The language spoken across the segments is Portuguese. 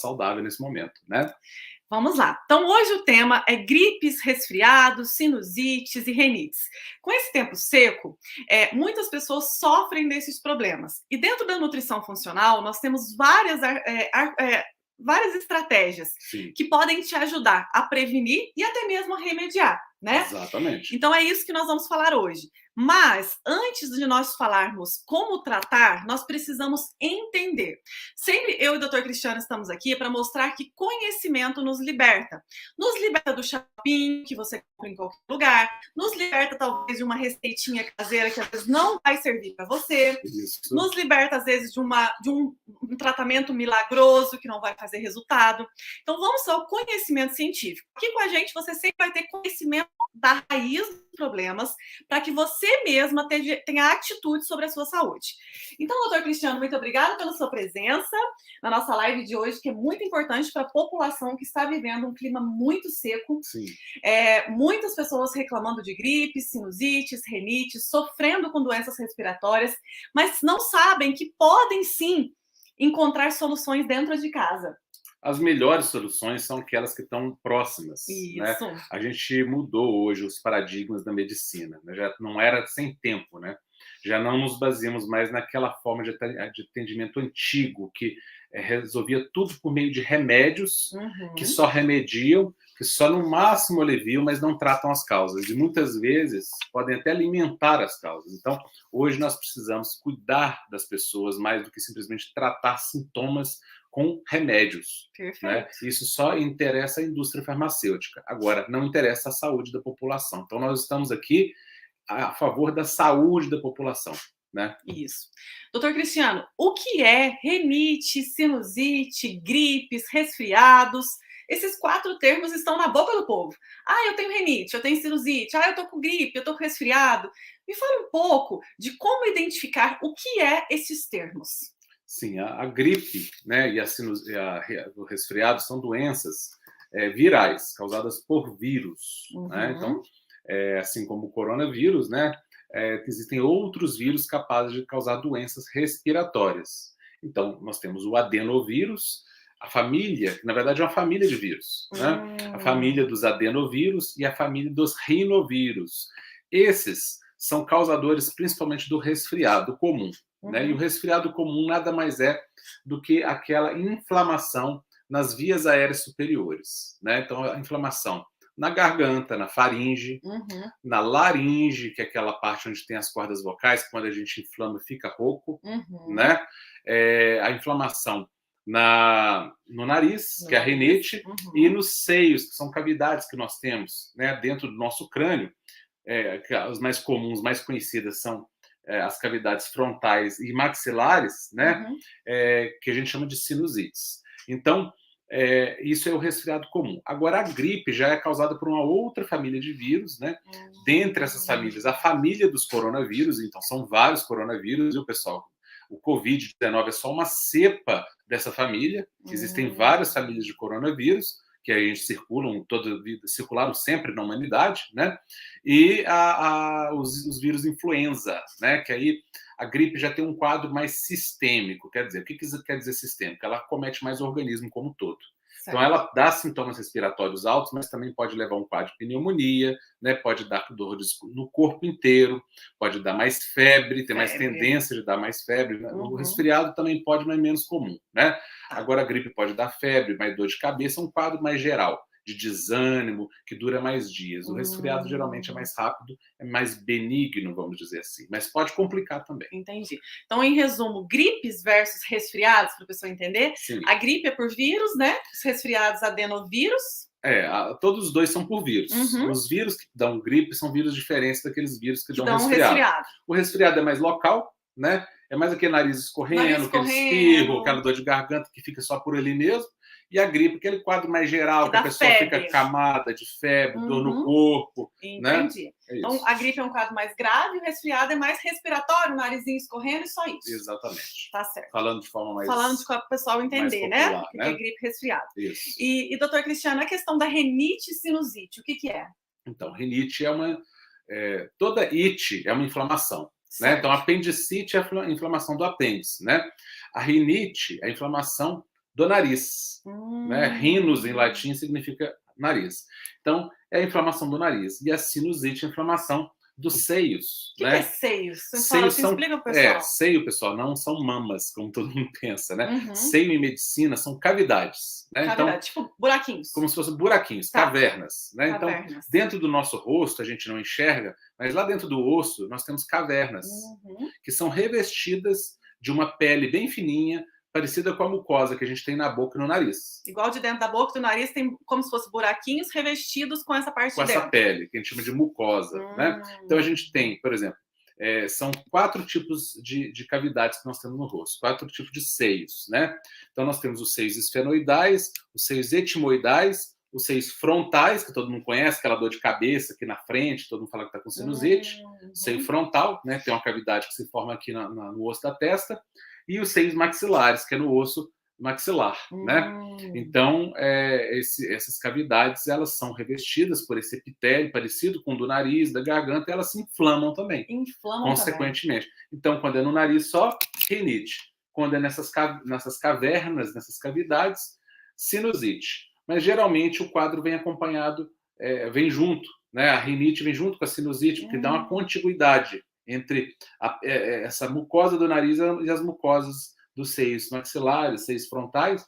saudável nesse momento, né? Vamos lá. Então, hoje o tema é gripes, resfriados, sinusites e rinites. Com esse tempo seco, muitas pessoas sofrem desses problemas. E dentro da nutrição funcional, nós temos várias estratégias Sim. que podem te ajudar a prevenir e até mesmo a remediar, né? Exatamente. Então, é isso que nós vamos falar hoje. Mas, antes de nós falarmos como tratar, nós precisamos entender. Sempre eu e o Dr. Cristiano estamos aqui para mostrar que conhecimento nos liberta. Nos liberta do shopping, que você compra em qualquer lugar. Nos liberta, talvez, de uma receitinha caseira que às vezes não vai servir para você. Isso. Nos liberta, às vezes, de um tratamento milagroso que não vai fazer resultado. Então, vamos ao conhecimento científico. Aqui com a gente, você sempre vai ter conhecimento da raiz dos problemas para que você mesma tenha atitude sobre a sua saúde. Então, doutor Cristiano, muito obrigada pela sua presença na nossa live de hoje, que é muito importante para a população que está vivendo um clima muito seco. Sim. Muitas pessoas reclamando de gripe, sinusites, rinites, sofrendo com doenças respiratórias, mas não sabem que podem sim encontrar soluções dentro de casa. As melhores soluções são aquelas que estão próximas. Isso. Né? A gente mudou hoje os paradigmas da medicina. Né? Já não era sem tempo, né? Já não nos baseamos mais naquela forma de atendimento antigo que resolvia tudo por meio de remédios que só remediam, que só no máximo aliviam, mas não tratam as causas. E muitas vezes podem até alimentar as causas. Então, hoje nós precisamos cuidar das pessoas mais do que simplesmente tratar sintomas com remédios. Né? Isso só interessa a indústria farmacêutica. Agora, não interessa a saúde da população. Então, nós estamos aqui a favor da saúde da população. Né? Isso. Doutor Cristiano, o que é rinite, sinusite, gripes, resfriados? Esses 4 termos estão na boca do povo. Eu tenho rinite, eu tenho sinusite, eu tô com gripe, eu tô com resfriado. Me fale um pouco de como identificar o que é esses termos. Sim, a gripe, né, e o resfriado são doenças virais, causadas por vírus. Né? Então, assim como o coronavírus, né, existem outros vírus capazes de causar doenças respiratórias. Então, nós temos o adenovírus, a família, que na verdade é uma família de vírus. Né? A família dos adenovírus e a família dos rinovírus. Esses são causadores principalmente do resfriado comum. Né? E o resfriado comum nada mais é do que aquela inflamação nas vias aéreas superiores. Né? Então, a inflamação na garganta, na faringe, na laringe, que é aquela parte onde tem as cordas vocais, que quando a gente inflama fica rouco. Né? A inflamação no nariz, que é a rinite, e nos seios, que são cavidades que nós temos, né, dentro do nosso crânio. As mais comuns, mais conhecidas são as cavidades frontais e maxilares, né, que a gente chama de sinusites. Então, isso é o resfriado comum. Agora, a gripe já é causada por uma outra família de vírus, né? Dentre essas famílias, a família dos coronavírus, então são vários coronavírus, e o pessoal, o Covid-19 é só uma cepa dessa família. Existem várias famílias de coronavírus que a gente circularam sempre na humanidade, né? E os vírus influenza, né? Que aí a gripe já tem um quadro mais sistêmico. Quer dizer, o que quer dizer sistêmico? Ela acomete mais o organismo como um todo. Certo. Então, ela dá sintomas respiratórios altos, mas também pode levar a um quadro de pneumonia, né? Pode dar dores no corpo inteiro, pode dar mais febre, tem mais tendência de dar mais febre. Né? O resfriado também pode, mas é menos comum, né? Agora, a gripe pode dar febre, mais dor de cabeça, um quadro mais geral, de desânimo, que dura mais dias. O resfriado geralmente é mais rápido, é mais benigno, vamos dizer assim, mas pode complicar também. Entendi. Então, em resumo, gripes versus resfriados, para a pessoa entender. Sim. A gripe é por vírus, né? Os resfriados, adenovírus. Todos os dois são por vírus. Os vírus que dão gripe são vírus diferentes daqueles vírus que dão resfriado. O resfriado é mais local, né? É mais aquele nariz escorrendo, aquele espirro, aquela dor de garganta que fica só por ali mesmo. E a gripe, aquele quadro mais geral, que a pessoa fica camada de febre, dor no corpo. Entendi. Né? Então, a gripe é um quadro mais grave, o resfriado é mais respiratório, o narizinho escorrendo e só isso. Exatamente. Tá certo. Falando de forma mais... Falando para o pessoal entender, popular, né? O que é gripe e resfriado. Isso. E, doutor Cristiano, a questão da rinite e sinusite, o que é? Então, rinite é uma... toda ite é uma inflamação. Né? Então, a apendicite é a inflamação do apêndice. Né? A rinite é a inflamação do nariz. Né? Rhinus, em latim, significa nariz. Então, é a inflamação do nariz. E a sinusite é a inflamação dos seios. O que é seios? Você Seios fala assim, são, explica pro pessoal. seio, pessoal, não são mamas, como todo mundo pensa, né? Uhum. Seio em medicina são cavidades. Né? Cavidade, então, tipo buraquinhos. Como se fossem buraquinhos, Tá. cavernas. Né? Cavernas. Então, dentro do nosso rosto, a gente não enxerga, mas lá dentro do osso, nós temos cavernas, que são revestidas de uma pele bem fininha, parecida com a mucosa que a gente tem na boca e no nariz. Igual de dentro da boca e do nariz, tem como se fossem buraquinhos revestidos com essa parte de dentro. Com essa pele, que a gente chama de mucosa. Né? Então, a gente tem, por exemplo, são 4 tipos de cavidades que nós temos no rosto, 4 tipos de seios. Né? Então, nós temos os seios esfenoidais, os seios etimoidais, os seios frontais, que todo mundo conhece, aquela dor de cabeça aqui na frente, todo mundo fala que está com sinusite. Seio frontal, né? Tem uma cavidade que se forma aqui no osso da testa. E os seios maxilares, que é no osso maxilar. Né? Então, essas cavidades, elas são revestidas por esse epitélio parecido com o do nariz, da garganta, e elas se inflamam também. Consequentemente. Também. Então, quando é no nariz só, rinite. Quando é nessas cavernas, nessas cavidades, sinusite. Mas, geralmente, o quadro vem acompanhado, vem junto. Né? A rinite vem junto com a sinusite, porque dá uma contiguidade entre essa mucosa do nariz e as mucosas dos seios maxilares, seios frontais.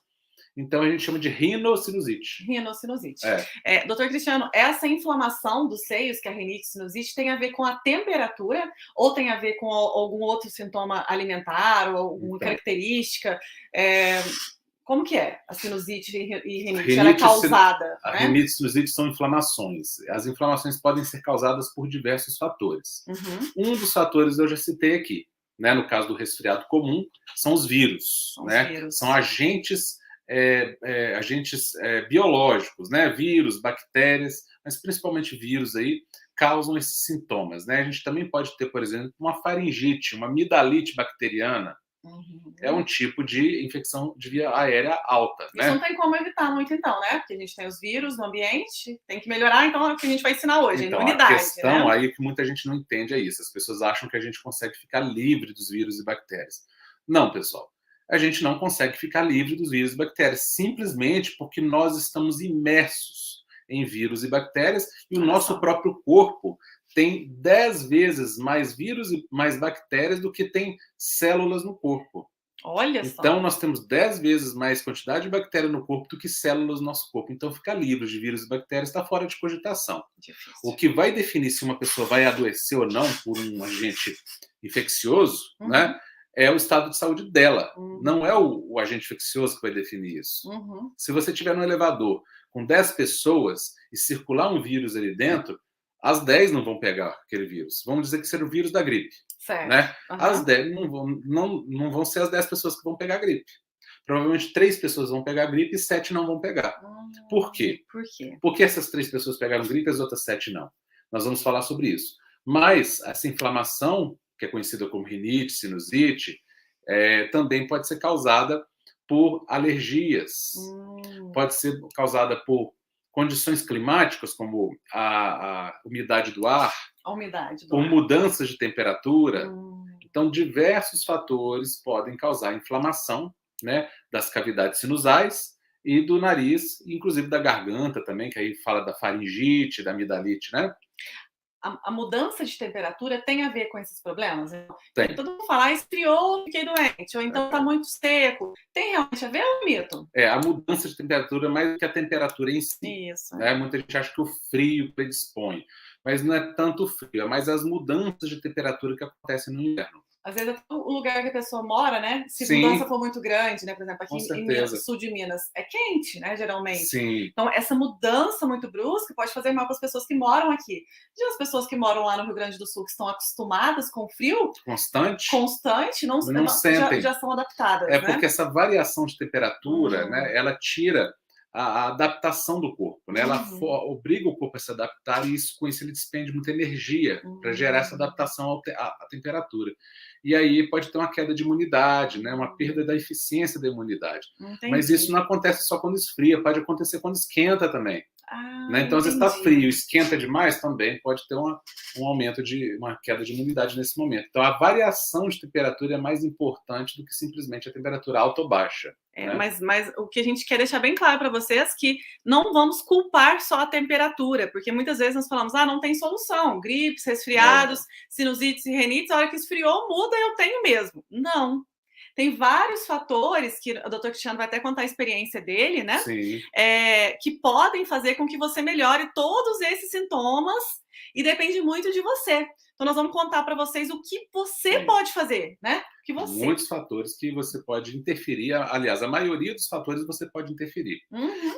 Então, a gente chama de rinocinusite. Rinocinusite. Doutor Cristiano, essa inflamação dos seios, que é a rinite e sinusite, tem a ver com a temperatura ou tem a ver com algum outro sintoma alimentar ou alguma característica? Como que é a sinusite e rinite? Ela é causada? A rinite e sinusite são inflamações. As inflamações podem ser causadas por diversos fatores. Um dos fatores eu já citei aqui, né? No caso do resfriado comum, são os vírus. São agentes biológicos, né? Vírus, bactérias, mas principalmente vírus aí, causam esses sintomas. Né? A gente também pode ter, por exemplo, uma faringite, uma amidalite bacteriana. É um tipo de infecção de via aérea alta. Isso não tem como evitar muito, então, né? Porque a gente tem os vírus no ambiente, tem que melhorar, então é o que a gente vai ensinar hoje, então, imunidade. A questão aí que muita gente não entende é isso. As pessoas acham que a gente consegue ficar livre dos vírus e bactérias. Não, pessoal. A gente não consegue ficar livre dos vírus e bactérias, simplesmente porque nós estamos imersos em vírus e bactérias e o nosso próprio corpo tem 10 vezes mais vírus e mais bactérias do que tem células no corpo. Olha só. Então, nós temos 10 vezes mais quantidade de bactéria no corpo do que células no nosso corpo. Então, ficar livre de vírus e bactérias está fora de cogitação. Difícil. O que vai definir se uma pessoa vai adoecer ou não por um agente infeccioso, né, é o estado de saúde dela. Não é o agente infeccioso que vai definir isso. Se você estiver no elevador com 10 pessoas e circular um vírus ali dentro, as 10 não vão pegar aquele vírus. Vamos dizer que seja o vírus da gripe. Certo. Né? As 10 não vão ser as 10 pessoas que vão pegar a gripe. Provavelmente 3 pessoas vão pegar a gripe e 7 não vão pegar. Por quê? Porque essas 3 pessoas pegaram gripe e as outras 7 não. Nós vamos falar sobre isso. Mas essa inflamação, que é conhecida como rinite, sinusite, também pode ser causada por alergias. Pode ser causada por condições climáticas, como a umidade do ar, por mudanças de temperatura. Então, diversos fatores podem causar inflamação, né, das cavidades sinusais e do nariz, inclusive da garganta também, que aí fala da faringite, da amidalite, né? A mudança de temperatura tem a ver com esses problemas? Tem. Todo mundo fala, esfriou, fiquei doente, ou então está muito seco. Tem realmente a ver ou é um mito? A mudança de temperatura mais do que a temperatura em si. Isso. Né? Muita gente acha que o frio predispõe, mas não é tanto o frio, é mais as mudanças de temperatura que acontecem no inverno. Às vezes até o lugar que a pessoa mora, né? Se a mudança for muito grande, né? Por exemplo, aqui em Minas, sul de Minas, é quente, né? Geralmente. Sim. Então, essa mudança muito brusca pode fazer mal para as pessoas que moram aqui. E as pessoas que moram lá no Rio Grande do Sul, que estão acostumadas com frio constante, não sentem. Já são adaptadas. É porque essa variação de temperatura, né? Ela tira a adaptação do corpo, né? Ela obriga o corpo a se adaptar e com isso ele despende muita energia para gerar essa adaptação à temperatura. E aí pode ter uma queda de imunidade, né? Uma perda da eficiência da imunidade. Entendi. Mas isso não acontece só quando esfria, pode acontecer quando esquenta também. Né? Então, às vezes está entendi. frio, esquenta demais, também pode ter um aumento uma queda de imunidade nesse momento. Então, a variação de temperatura é mais importante do que simplesmente a temperatura alta ou baixa. Né? Mas o que a gente quer deixar bem claro para vocês é que não vamos culpar só a temperatura, porque muitas vezes nós falamos, não tem solução, gripes, resfriados, sinusites e renites, a hora que esfriou, muda, eu tenho mesmo. Não. Tem vários fatores que o Dr. Cristiano vai até contar a experiência dele, né? Sim. Que podem fazer com que você melhore todos esses sintomas e depende muito de você. Então, nós vamos contar para vocês o que você pode fazer, né? Muitos fatores que você pode interferir. Aliás, a maioria dos fatores você pode interferir.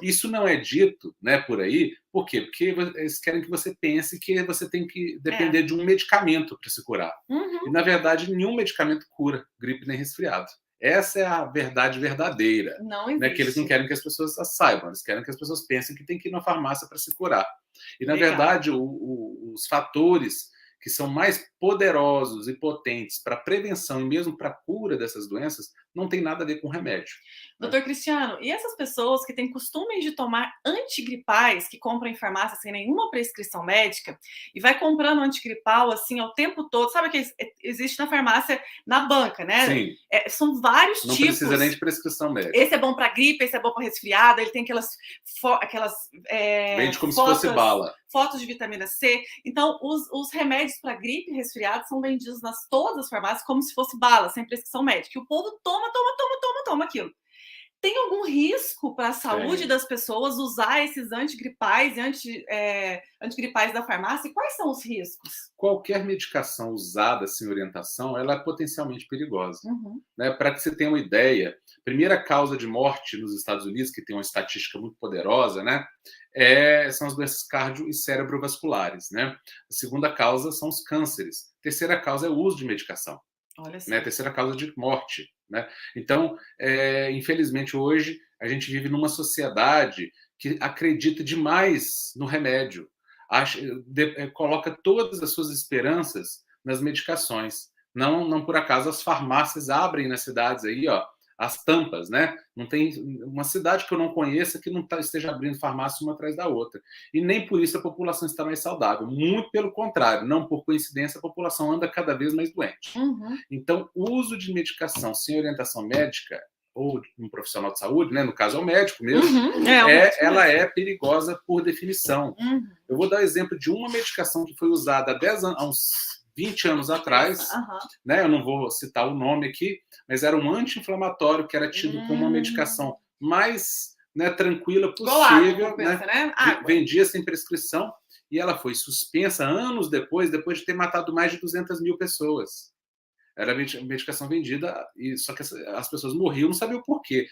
Isso não é dito, né, por aí. Por quê? Porque eles querem que você pense que você tem que depender de um medicamento para se curar. E, na verdade, nenhum medicamento cura gripe nem resfriado. Essa é a verdade verdadeira. Não existe. Né, que eles não querem que as pessoas saibam. Eles querem que as pessoas pensem que tem que ir na farmácia para se curar. E, na verdade, os fatores que são mais poderosos e potentes para prevenção e mesmo para cura dessas doenças, não tem nada a ver com remédio. Doutor Cristiano, e essas pessoas que têm costume de tomar antigripais, que compram em farmácia sem nenhuma prescrição médica, e vai comprando antigripal assim ao tempo todo, sabe que existe na farmácia, na banca, né? Sim. São vários tipos. Não precisa nem de prescrição médica. Esse é bom para gripe, esse é bom para resfriado, ele tem aquelas vende como se fosse bala. Fotos de vitamina C. Então, os remédios para gripe e resfriado são vendidos todas as farmácias como se fosse bala, sem prescrição médica. E o povo toma aquilo. Tem algum risco para a saúde das pessoas usar esses antigripais e antigripais da farmácia? E quais são os riscos? Qualquer medicação usada sem orientação, ela é potencialmente perigosa. Né? Para que você tenha uma ideia, a primeira causa de morte nos Estados Unidos, que tem uma estatística muito poderosa, né, são as doenças cardio- e cerebrovasculares. Né? A segunda causa são os cânceres. A terceira causa é o uso de medicação. Olha só. Né? A terceira causa de morte. Né? Então, infelizmente, hoje a gente vive numa sociedade que acredita demais no remédio, coloca todas as suas esperanças nas medicações. Não por acaso as farmácias abrem nas cidades aí, as tampas, né? Não tem uma cidade que eu não conheça que não esteja abrindo farmácia uma atrás da outra. E nem por isso a população está mais saudável. Muito pelo contrário, não por coincidência, a população anda cada vez mais doente. Então, o uso de medicação sem orientação médica ou de um profissional de saúde, né? No caso é o médico mesmo, ela é perigosa por definição. Eu vou dar o exemplo de uma medicação que foi usada há uns 20 anos atrás, né? Eu não vou citar o nome aqui, mas era um anti-inflamatório que era tido como uma medicação mais, né, tranquila possível, né? Vendia sem prescrição, e ela foi suspensa anos depois de ter matado mais de 200 mil pessoas. Era medicação vendida, só que as pessoas morriam, não sabiam o porquê.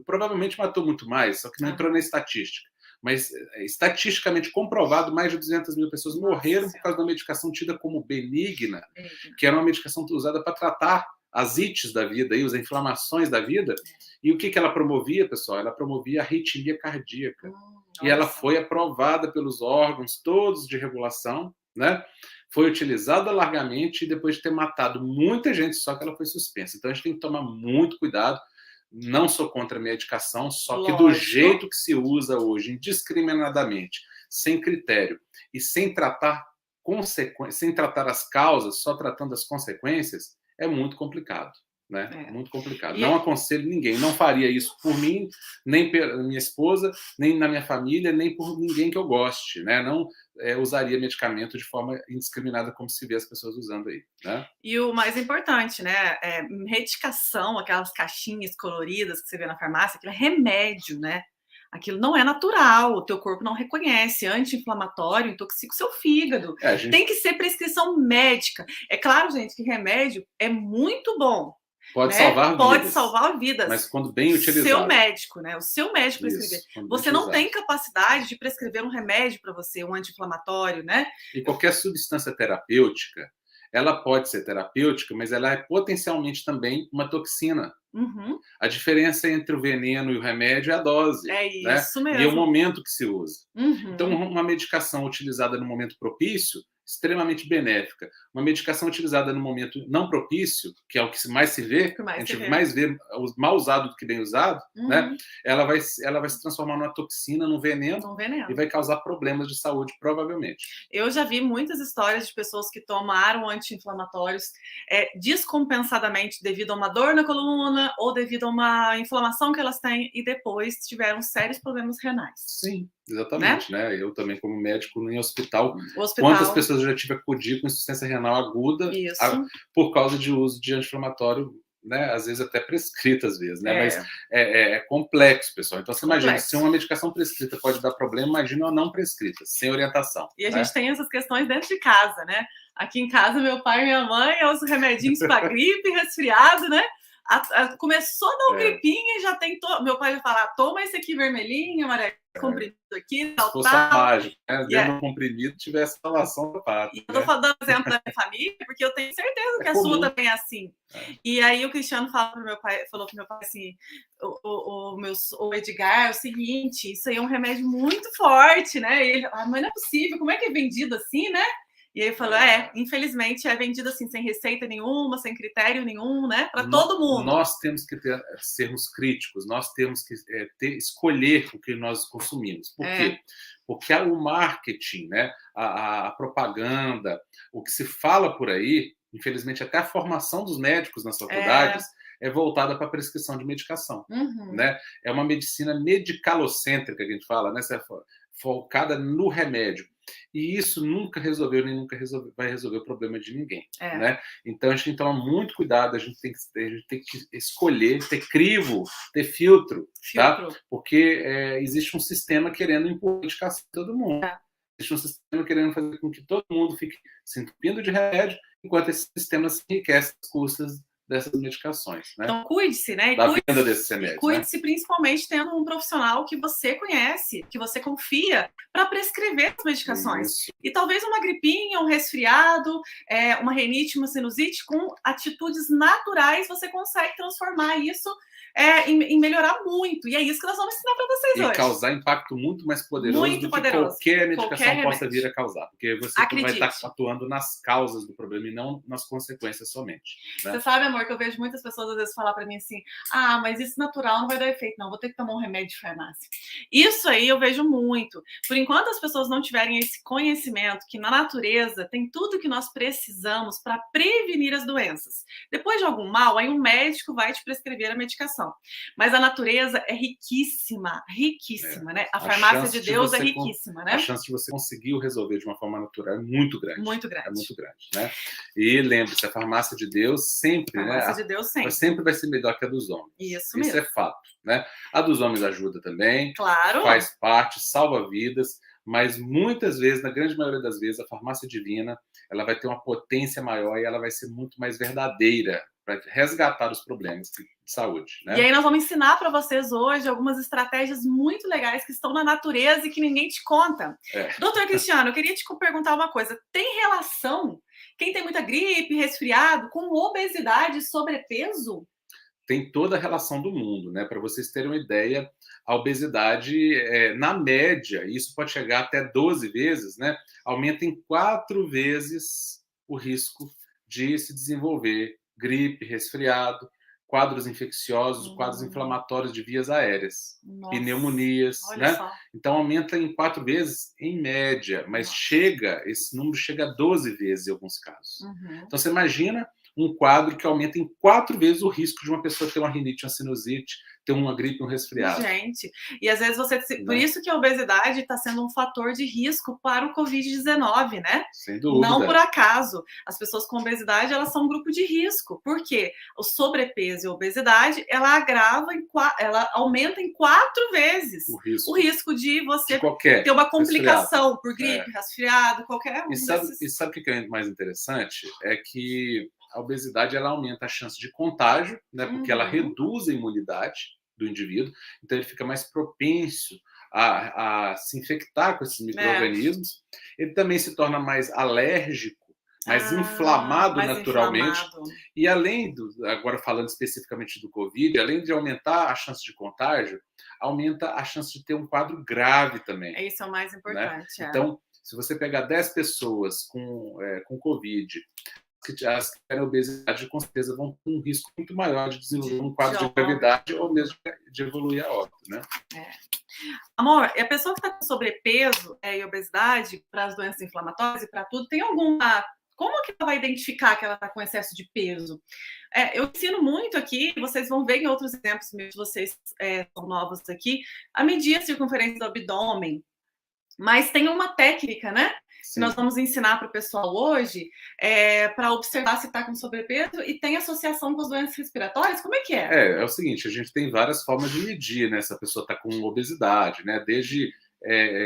Provavelmente matou muito mais, só que não entrou na estatística. Mas, estatisticamente comprovado, mais de 200 mil pessoas morreram por causa de uma medicação tida como benigna, que era uma medicação usada para tratar as ites da vida, as inflamações da vida. E o que ela promovia, pessoal? Ela promovia a arritmia cardíaca. E ela foi aprovada pelos órgãos todos de regulação, né? Foi utilizada largamente e depois de ter matado muita gente, só que ela foi suspensa. Então, a gente tem que tomar muito cuidado. Não sou contra a medicação, só que do jeito que se usa hoje, indiscriminadamente, sem critério e sem tratar as causas, só tratando as consequências, é muito complicado. Né? Muito complicado. Não aconselho ninguém, não faria isso por mim, nem pela minha esposa, nem na minha família, nem por ninguém que eu goste. Né? Não usaria medicamento de forma indiscriminada, como se vê as pessoas usando aí. Né? E o mais importante, né? Medicação, aquelas caixinhas coloridas que você vê na farmácia, aquilo é remédio, né? Aquilo não é natural, o teu corpo não reconhece, anti-inflamatório, intoxica o seu fígado. Tem que ser prescrição médica. É claro, gente, que remédio é muito bom. Pode salvar vidas. Mas quando bem utilizado. Seu médico, né? O seu médico prescrever. Você não tem capacidade de prescrever um remédio para você, um anti-inflamatório, né? E qualquer substância terapêutica, ela pode ser terapêutica, mas ela é potencialmente também uma toxina. A diferença entre o veneno e o remédio é a dose. É isso mesmo. E é o momento que se usa. Então, uma medicação utilizada no momento propício extremamente benéfica. Uma medicação utilizada no momento não propício, que é o que mais se vê, a gente mais vê mal usado do que bem usado, né? Ela vai se transformar numa toxina, num veneno, e vai causar problemas de saúde, provavelmente. Eu já vi muitas histórias de pessoas que tomaram anti-inflamatórios descompensadamente devido a uma dor na coluna ou devido a uma inflamação que elas têm e depois tiveram sérios problemas renais. Sim, exatamente, né? Eu também, como médico em hospital, quantas pessoas eu já tive a acudir com insuficiência renal aguda por causa de uso de anti-inflamatório, né? Às vezes até prescrita, às vezes, né? Mas é complexo, pessoal. Então, você imagina, se uma medicação prescrita pode dar problema, imagina uma não prescrita, sem orientação. E a gente tem essas questões dentro de casa, né? Aqui em casa, meu pai e minha mãe, os remedinhos para gripe, resfriado, né? Começou a dar uma gripinha e já tem... Meu pai vai falar, toma esse aqui vermelhinho, amarelo, comprimido aqui, tal, se fosse mágico, né? Dentro do comprimido tivesse instalação da parte. E eu tô dando exemplo da minha família, porque eu tenho certeza que a sua também é assim. E aí o Cristiano falou pro meu pai assim, o Edgar, é o seguinte, isso aí é um remédio muito forte, né? E ele, mas não é possível, como é que é vendido assim, né? E ele falou, infelizmente é vendido assim, sem receita nenhuma, sem critério nenhum, né? Para todo mundo. Nós temos que sermos críticos, nós temos que escolher o que nós consumimos. Por quê? Porque o marketing, né? A propaganda, o que se fala por aí, infelizmente até a formação dos médicos nas faculdades é voltada para a prescrição de medicação. Né? É uma medicina medicalocêntrica, que a gente fala, né? Focada no remédio. E isso nunca resolveu, nem nunca vai resolver o problema de ninguém. Né? Então, a gente tem que tomar muito cuidado, a gente tem que escolher, ter crivo, ter filtro. Tá? Porque existe um sistema querendo impor medicação em todo mundo. Existe um sistema querendo fazer com que todo mundo fique se entupindo de remédio, enquanto esse sistema se enriquece às custas dessas medicações, né? Então cuide-se, né? Da venda desses remédios. Cuide-se, principalmente tendo um profissional que você conhece, que você confia, para prescrever as medicações. Isso. E talvez uma gripinha, um resfriado, uma rinite, uma sinusite, com atitudes naturais, você consegue transformar isso em melhorar muito. E é isso que nós vamos ensinar para vocês hoje. E causar impacto muito mais poderoso do que qualquer medicação possa vir a causar. Porque você vai estar atuando nas causas do problema e não nas consequências somente. Né? Você sabe, amor, que eu vejo muitas pessoas às vezes falar para mim assim, mas isso natural não vai dar efeito, não, vou ter que tomar um remédio de farmácia. Isso aí eu vejo muito. Por enquanto as pessoas não tiverem esse conhecimento que na natureza tem tudo que nós precisamos para prevenir as doenças. Depois de algum mal, aí um médico vai te prescrever a medicação. Mas a natureza é riquíssima, né? A farmácia de Deus é riquíssima, né? A chance de você conseguir resolver de uma forma natural é muito grande. Muito grande. É muito grande, né? E lembre-se, a farmácia de Deus sempre, sempre vai ser melhor que a dos homens. Isso mesmo. Isso é fato, né? A dos homens ajuda também. Claro. Faz parte, salva vidas. Mas muitas vezes, na grande maioria das vezes, a farmácia divina ela vai ter uma potência maior e ela vai ser muito mais verdadeira para resgatar os problemas de saúde. Né? E aí nós vamos ensinar para vocês hoje algumas estratégias muito legais que estão na natureza e que ninguém te conta. Doutor Cristiano, eu queria te perguntar uma coisa. Tem relação, quem tem muita gripe, resfriado, com obesidade e sobrepeso? Tem toda a relação do mundo, né? Para vocês terem uma ideia, a obesidade, na média, isso pode chegar até 12 vezes, né? Aumenta em 4 vezes o risco de se desenvolver gripe, resfriado, quadros infecciosos, quadros inflamatórios de vias aéreas, pneumonias, né? Então aumenta em 4 vezes em média, mas esse número chega a 12 vezes em alguns casos. Então você imagina um quadro que aumenta em 4 vezes o risco de uma pessoa ter uma rinite, uma sinusite, ter uma gripe, um resfriado. Gente, e às vezes por isso que a obesidade está sendo um fator de risco para o Covid-19, né? Sem dúvida. Não por acaso. As pessoas com obesidade, elas são um grupo de risco. Por quê? O sobrepeso e a obesidade, ela aumenta em 4 vezes o risco de você ter uma complicação por gripe, resfriado, qualquer um desses. E sabe o que é mais interessante? É que a obesidade ela aumenta a chance de contágio, né? Porque ela reduz a imunidade do indivíduo, então ele fica mais propenso a se infectar com esses micro-organismos. Ele também se torna mais alérgico, mais inflamado naturalmente. E além agora falando especificamente do Covid, além de aumentar a chance de contágio, aumenta a chance de ter um quadro grave também. Isso é o mais importante. Né? Então, Se você pegar 10 pessoas com Covid, as que tiverem obesidade, com certeza vão ter um risco muito maior de desenvolver um quadro de gravidade ou mesmo de evoluir a óbito, né? Amor, e a pessoa que está com sobrepeso e obesidade, para as doenças inflamatórias e para tudo, tem alguma... Como que ela vai identificar que ela está com excesso de peso? Eu ensino muito aqui, vocês vão ver em outros exemplos, mesmo vocês são novos aqui, a medir a circunferência do abdômen. Mas tem uma técnica, né? Que nós vamos ensinar para o pessoal hoje para observar se está com sobrepeso e tem associação com as doenças respiratórias. Como é que é? É o seguinte, a gente tem várias formas de medir, né? Se a pessoa está com obesidade, né? Desde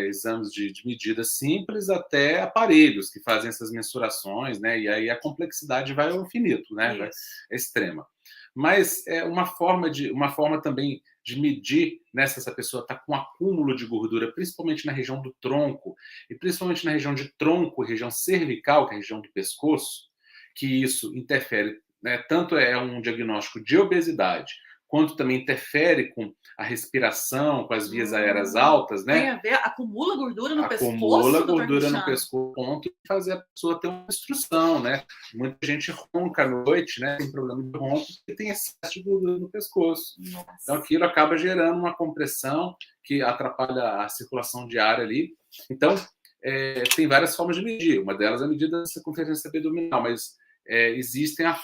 exames de medidas simples até aparelhos que fazem essas mensurações, né? E aí a complexidade vai ao infinito, né? Vai extrema. Mas é uma forma também de medir, né, se essa pessoa está com acúmulo de gordura, principalmente na região do tronco, e principalmente na região de tronco, região cervical, que é a região do pescoço, que isso interfere, né, tanto é um diagnóstico de obesidade, quanto também interfere com a respiração, com as vias aéreas altas, né? Tem a ver, acumula gordura no pescoço? Acumula gordura no pescoço, ponto de fazer a pessoa ter uma obstrução, né? Muita gente ronca à noite, né? Tem problema de ronco porque tem excesso de gordura no pescoço. Nossa. Então aquilo acaba gerando uma compressão que atrapalha a circulação diária ali. Então, tem várias formas de medir. Uma delas é a medida da circunferência abdominal, mas existem uma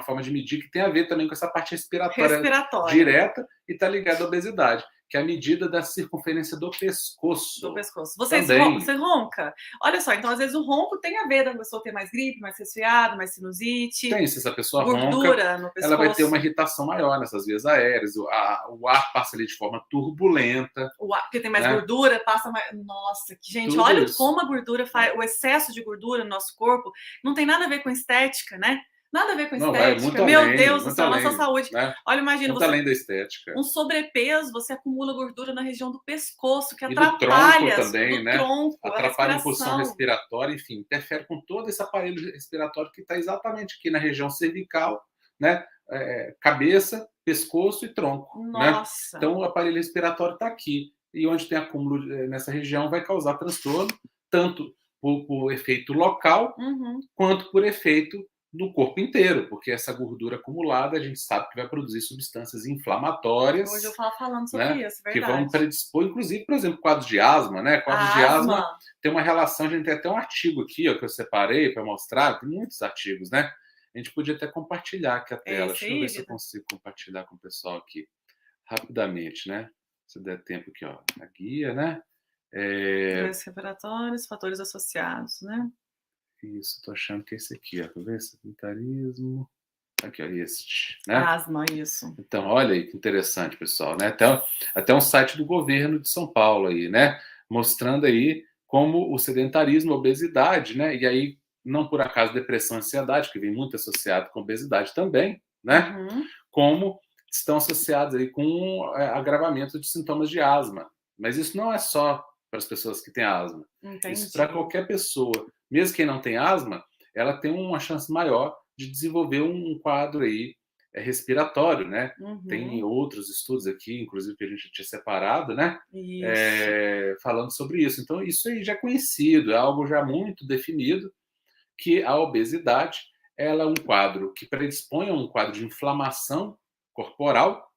forma de medir que tem a ver também com essa parte respiratória. Direta e está ligada à obesidade, que é a medida da circunferência do pescoço. Você ronca? Olha só, então às vezes o ronco tem a ver da pessoa ter mais gripe, mais resfriado, mais sinusite. Tem, se essa pessoa ronca, no pescoço, ela vai ter uma irritação maior nessas vias aéreas, o ar passa ali de forma turbulenta. Porque tem mais gordura, passa mais... Nossa, gente, tudo olha isso. Como a gordura faz, o excesso de gordura no nosso corpo não tem nada a ver com estética, né? Nada a ver com estética. Meu Deus do céu, nossa saúde. Né? Olha, imagina você. Além da estética. Um sobrepeso, você acumula gordura na região do pescoço, que atrapalha do tronco também, né? Tronco, atrapalha a função respiratória, enfim, interfere com todo esse aparelho respiratório que está exatamente aqui na região cervical, né? Cabeça, pescoço e tronco. Nossa. Né? Então, o aparelho respiratório está aqui. E onde tem acúmulo nessa região vai causar transtorno, tanto por efeito local, quanto por efeito no corpo inteiro, porque essa gordura acumulada a gente sabe que vai produzir substâncias inflamatórias. Hoje eu falo falando sobre isso, verdade. Que vão predispor, inclusive, por exemplo, quadros de asma, né? Quadros de asma tem uma relação, a gente tem até um artigo aqui, ó, que eu separei para mostrar, tem muitos artigos, né? A gente podia até compartilhar aqui a tela. Deixa eu ver se eu consigo compartilhar com o pessoal aqui rapidamente, né? Se der tempo aqui, ó, a guia, né? Doenças respiratórias, fatores associados, né? Isso, tô achando que é esse aqui, ó. Tá vendo? Sedentarismo. Aqui, ó, este. Né? Asma, isso. Então, olha aí que interessante, pessoal, né? Até um site do governo de São Paulo aí, né? Mostrando aí como o sedentarismo, a obesidade, né? E aí, não por acaso, depressão e ansiedade, que vem muito associado com obesidade também, né? Como estão associados aí com agravamento de sintomas de asma. Mas isso não é só para as pessoas que têm asma. Entendi. Isso para qualquer pessoa. Mesmo quem não tem asma, ela tem uma chance maior de desenvolver um quadro aí respiratório, né? Tem outros estudos aqui, inclusive que a gente tinha separado, né? Falando sobre isso. Então, isso aí já é conhecido, é algo já muito definido, que a obesidade ela é um quadro que predispõe a um quadro de inflamação corporal,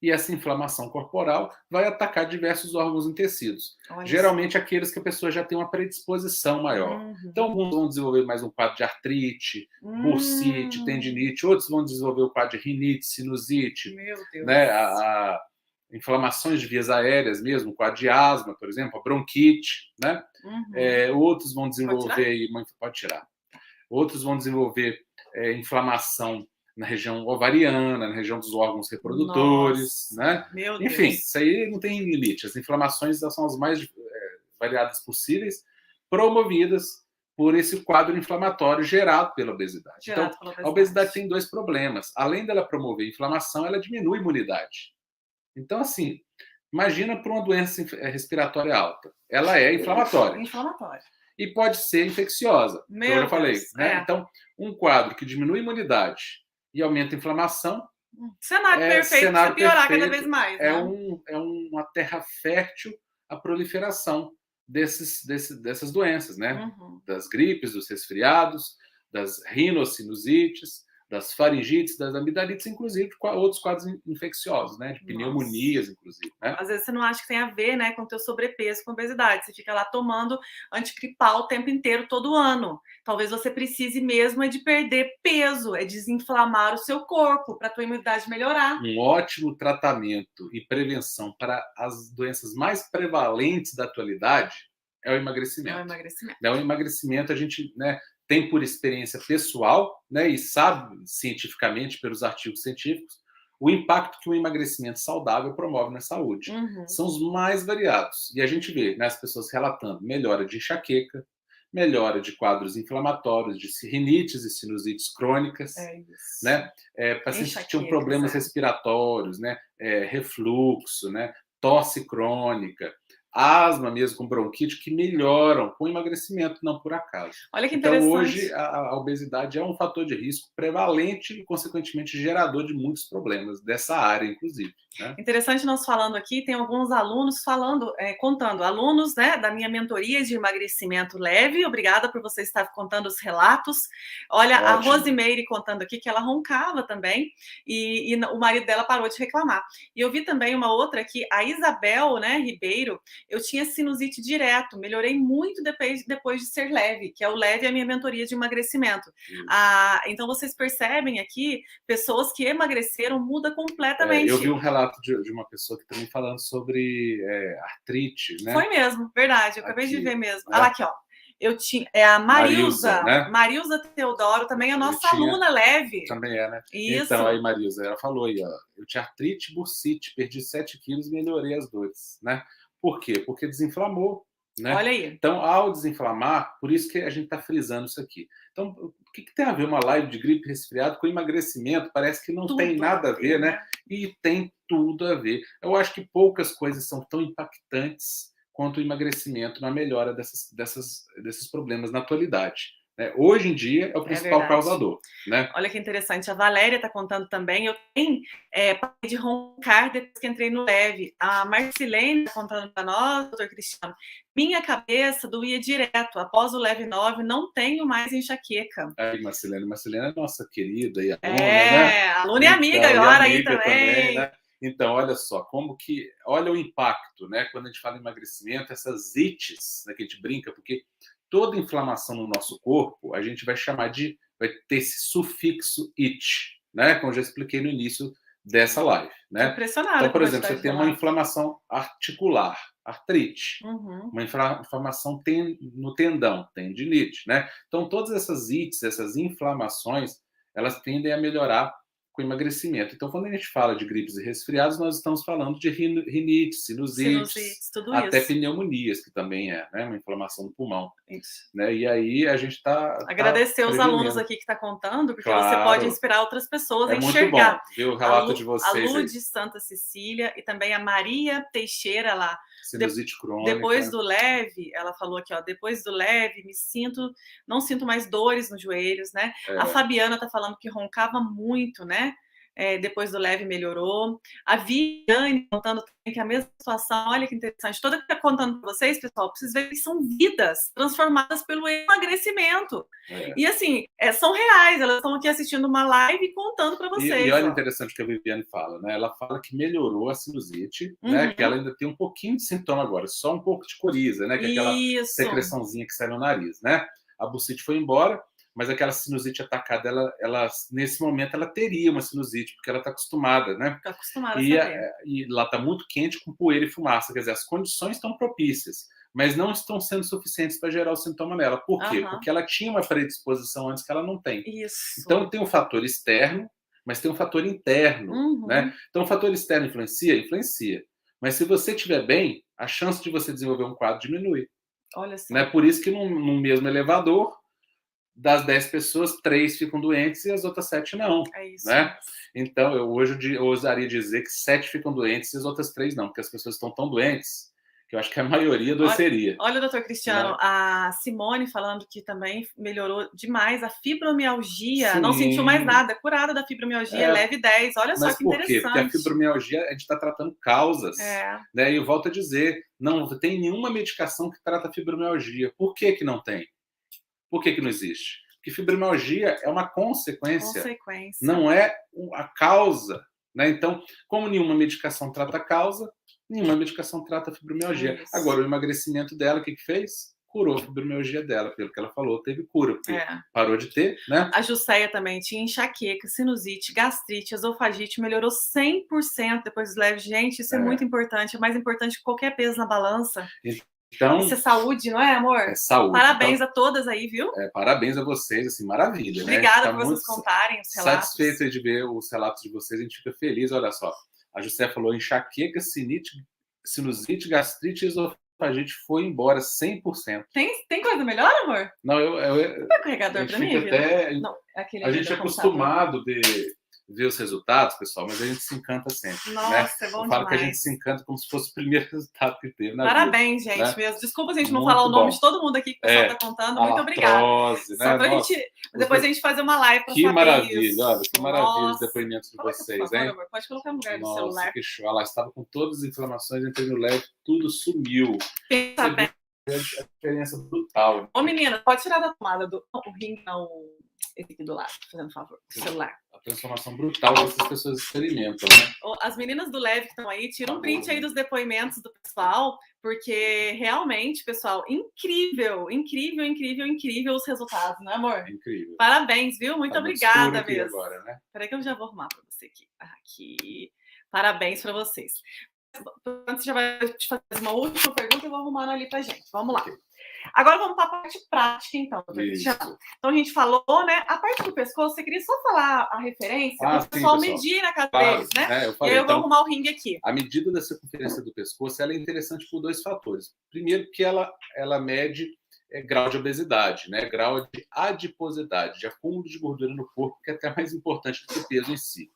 e essa inflamação corporal vai atacar diversos órgãos e tecidos. Geralmente aqueles que a pessoa já tem uma predisposição maior. Então, alguns vão desenvolver mais um quadro de artrite, bursite, tendinite, outros vão desenvolver o quadro de rinite, sinusite, meu Deus. Né? Inflamações de vias aéreas mesmo, quadro de asma, por exemplo, a bronquite, né? Outros vão desenvolver... Pode tirar. Outros vão desenvolver inflamação na região ovariana, na região dos órgãos reprodutores, né? Enfim, isso aí não tem limite. As inflamações são as mais variadas possíveis, promovidas por esse quadro inflamatório gerado pela obesidade. Então, a obesidade tem dois problemas. Além dela promover inflamação, ela diminui a imunidade. Então, assim, imagina para uma doença respiratória alta. Ela é inflamatória. E pode ser infecciosa, como eu já falei. Né? Então, um quadro que diminui a imunidade e aumenta a inflamação. Cenário perfeito para piorar cada vez mais. Né? É uma terra fértil à proliferação dessas doenças, né? Uhum. Das gripes, dos resfriados, das rinossinusites, das faringites, das amidalites, inclusive de outros quadros infecciosos, né? De pneumonias, inclusive, né? Às vezes você não acha que tem a ver, né, com o teu sobrepeso, com obesidade. Você fica lá tomando antigripal o tempo inteiro, todo ano. Talvez você precise mesmo é de perder peso, é desinflamar o seu corpo para a tua imunidade melhorar. Um ótimo tratamento e prevenção para as doenças mais prevalentes da atualidade é o emagrecimento. É o emagrecimento. O emagrecimento a gente, né, tem por experiência pessoal, né, e sabe cientificamente pelos artigos científicos o impacto que um emagrecimento saudável promove na saúde. Uhum. São os mais variados. E a gente vê, né, as pessoas relatando melhora de enxaqueca, melhora de quadros inflamatórios, de rinites e sinusites crônicas, né? Pacientes que tinham problemas respiratórios, né? Refluxo, né? Tosse crônica, asma mesmo com bronquite, que melhoram com emagrecimento, não por acaso. Olha que então, interessante. hoje, a obesidade é um fator de risco prevalente e, consequentemente, gerador de muitos problemas dessa área, inclusive. Né? Interessante nós falando aqui, tem alguns alunos falando, contando, alunos, né, da minha mentoria de emagrecimento leve. Obrigada por você estar contando os relatos. Olha, ótimo. A Rosimeire contando aqui que ela roncava também e o marido dela parou de reclamar. E eu vi também uma outra aqui, a Isabel, né, Ribeiro. Eu tinha sinusite direto, melhorei muito depois de ser leve, que é o leve a minha mentoria de emagrecimento. Então vocês percebem aqui, pessoas que emagreceram muda completamente. Eu vi um relato de uma pessoa que também falando sobre artrite, né? Foi mesmo, verdade, eu acabei de ver mesmo. Olha lá aqui, ó. Eu tinha a Marilza, né? Marilza Teodoro, também é nossa aluna leve. Também é, né? Isso. Então, aí, Marilza, ela falou aí, ó, eu tinha artrite bursite, perdi 7 quilos e melhorei as dores, né? Por quê? Porque desinflamou, né? Olha aí. Então, ao desinflamar, por isso que a gente está frisando isso aqui. Então, o que tem a ver uma live de gripe resfriado com emagrecimento? Parece que não tem nada a ver, né? E tem tudo a ver. Eu acho que poucas coisas são tão impactantes quanto o emagrecimento na melhora desses problemas na atualidade. Hoje em dia é o principal causador. Né? Olha que interessante, a Valéria está contando também. Eu tenho parei de roncar depois que entrei no leve. A Marcilene está contando para nós, doutor Cristiano. Minha cabeça doía direto. Após o leve 9, não tenho mais enxaqueca. Aí, Marcilene é nossa querida e aluna, né? Aluna e amiga agora aí também. Né? Então, olha só, olha o impacto, né? Quando a gente fala em emagrecimento, essas ites, né, que a gente brinca, porque toda inflamação no nosso corpo, a gente vai ter esse sufixo it, né? Como eu já expliquei no início dessa live, né? Então, por exemplo, você tem uma inflamação articular, artrite, uma inflamação no tendão, tendinite, né? Então, todas essas ites, essas inflamações, elas tendem a melhorar com emagrecimento. Então, quando a gente fala de gripes e resfriados, nós estamos falando de rinite, sinusites, até pneumonias, que também é, né, uma inflamação do pulmão. Isso. Né? E aí a gente está... Agradecer os alunos aqui que está contando, porque você pode inspirar outras pessoas a enxergar. É muito bom ver o relato de vocês. A Lu de Santa Cecília e também a Maria Teixeira lá. Sinusite crônica. Depois do leve, ela falou aqui, ó, depois do leve, não sinto mais dores nos joelhos, né? A Fabiana tá falando que roncava muito, né? Depois do leve melhorou. A Viviane contando também que é a mesma situação. Olha que interessante. Toda que está contando para vocês, pessoal, vocês verem que são vidas transformadas pelo emagrecimento. E assim, são reais. Elas estão aqui assistindo uma live e contando para vocês. E olha interessante o que a Viviane fala, né? Ela fala que melhorou a sinusite, né? Que ela ainda tem um pouquinho de sintoma agora, só um pouco de coriza, né? Que é aquela secreçãozinha que sai no nariz, né? A bursite foi embora, mas aquela sinusite atacada, ela nesse momento, ela teria uma sinusite, porque ela está acostumada, né? Está acostumada e lá está muito quente, com poeira e fumaça. Quer dizer, as condições estão propícias, mas não estão sendo suficientes para gerar o sintoma nela. Por quê? Porque ela tinha uma predisposição antes que ela não tem. Isso. Então, tem um fator externo, mas tem um fator interno, né? Então, o fator externo influencia? Influencia. Mas se você estiver bem, a chance de você desenvolver um quadro diminui. Olha só. Né? Por isso que num mesmo elevador, das 10 pessoas, 3 ficam doentes e as outras 7 não. É isso. Né? Então, hoje eu ousaria dizer que 7 ficam doentes e as outras 3 não, porque as pessoas estão tão doentes que eu acho que a maioria doceria. Olha, doutor Cristiano, Né? a Simone falando que também melhorou demais a fibromialgia, Sim. não sentiu mais nada, curada da fibromialgia, leve 10. Olha só Mas que por quê? interessante. Porque a fibromialgia, a gente está tratando causas. Né? E eu volto a dizer, não tem nenhuma medicação que trata a fibromialgia. Por que que não tem? Por que que não existe? Porque fibromialgia é uma consequência. Não é a causa. Né? Então, como nenhuma medicação trata a causa, nenhuma medicação trata a fibromialgia. Agora, o emagrecimento dela, o que fez? Curou a fibromialgia dela, pelo que ela falou, teve cura, porque parou de ter, né? A Jusceia também tinha enxaqueca, sinusite, gastrite, esofagite, melhorou 100% depois dos leves. Gente, isso é muito importante, é mais importante que qualquer peso na balança. Então, isso é saúde, não é, amor? É saúde. Parabéns então, a todas aí, viu? Parabéns a vocês, assim, maravilha. Obrigada né? por vocês contarem os relatos. Satisfeita de ver os relatos de vocês, a gente fica feliz. Olha só, a Jusceia falou enxaqueca, sinusite, gastrite e esofagite foi embora 100%. Tem coisa melhor, amor? Não, Não é carregador pra mim, não, a gente é acostumado a ver os resultados, pessoal, mas a gente se encanta sempre. Nossa, né? é bom eu falo demais. que a gente se encanta como se fosse o primeiro resultado que teve na Parabéns, vida, gente, né? mesmo. Desculpa se a gente não Muito falar o nome bom. de todo mundo aqui que o pessoal está contando. Muito obrigada. Latrose, Só pra gente, depois a gente fazer uma live para que saber maravilha, isso. olha, que maravilha os Nossa. depoimentos de Coloca, vocês, por favor, hein? amor. Pode colocar no lugar do Nossa, celular. que show. Ela estava com todas as inflamações, entrei no leve, tudo sumiu. Pensa bem. A diferença brutal. Ô, menina, pode tirar da tomada do o rim, não, esse aqui do lado, fazendo favor, do celular. A transformação brutal que essas pessoas experimentam, né? As meninas do Leve que estão aí, tira um print aí dos depoimentos do pessoal, porque realmente, pessoal, incrível os resultados, né, amor? Incrível. Parabéns, viu? Muito obrigada mesmo. Agora, né? Peraí que eu já vou arrumar para você aqui. Aqui. Parabéns para vocês. Antes, já vai te fazer uma última pergunta e eu vou arrumando ali pra gente. Vamos lá. Agora vamos para a parte prática, então, doutor Cristiano. Então a gente falou, né? A parte do pescoço, você queria só falar a referência para o pessoal medir na casa deles, né? Eu falei, e aí eu vou arrumar o ringue aqui. A medida da circunferência do pescoço ela é interessante por dois fatores. Primeiro, que ela mede grau de obesidade, né? Grau de adiposidade, de acúmulo de gordura no corpo, que é até mais importante do que o peso em si.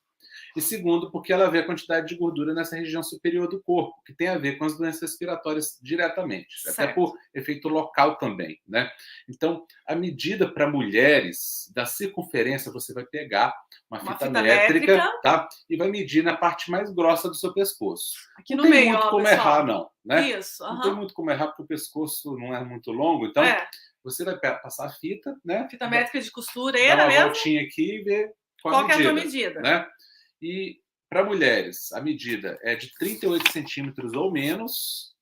E segundo, porque ela vê a quantidade de gordura nessa região superior do corpo, que tem a ver com as doenças respiratórias diretamente, certo. Até por efeito local também, né? Então, a medida para mulheres da circunferência, você vai pegar uma fita métrica, tá? E vai medir na parte mais grossa do seu pescoço. Aqui no meio, não tem muito como errar, não, né? Isso, Não tem muito como errar, porque o pescoço não é muito longo, então você vai passar a fita, né? Fita métrica de costura, dá uma voltinha aqui e ver qual que é a tua medida, né? E para mulheres, a medida é de 38 centímetros ou menos,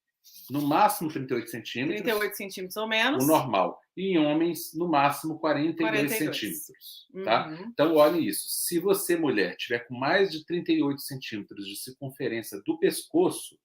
no máximo 38 centímetros. 38 centímetros ou menos. O normal. E em homens, no máximo 42 centímetros. Tá? Então, olhem isso. Se você, mulher, tiver com mais de 38 centímetros de circunferência do pescoço,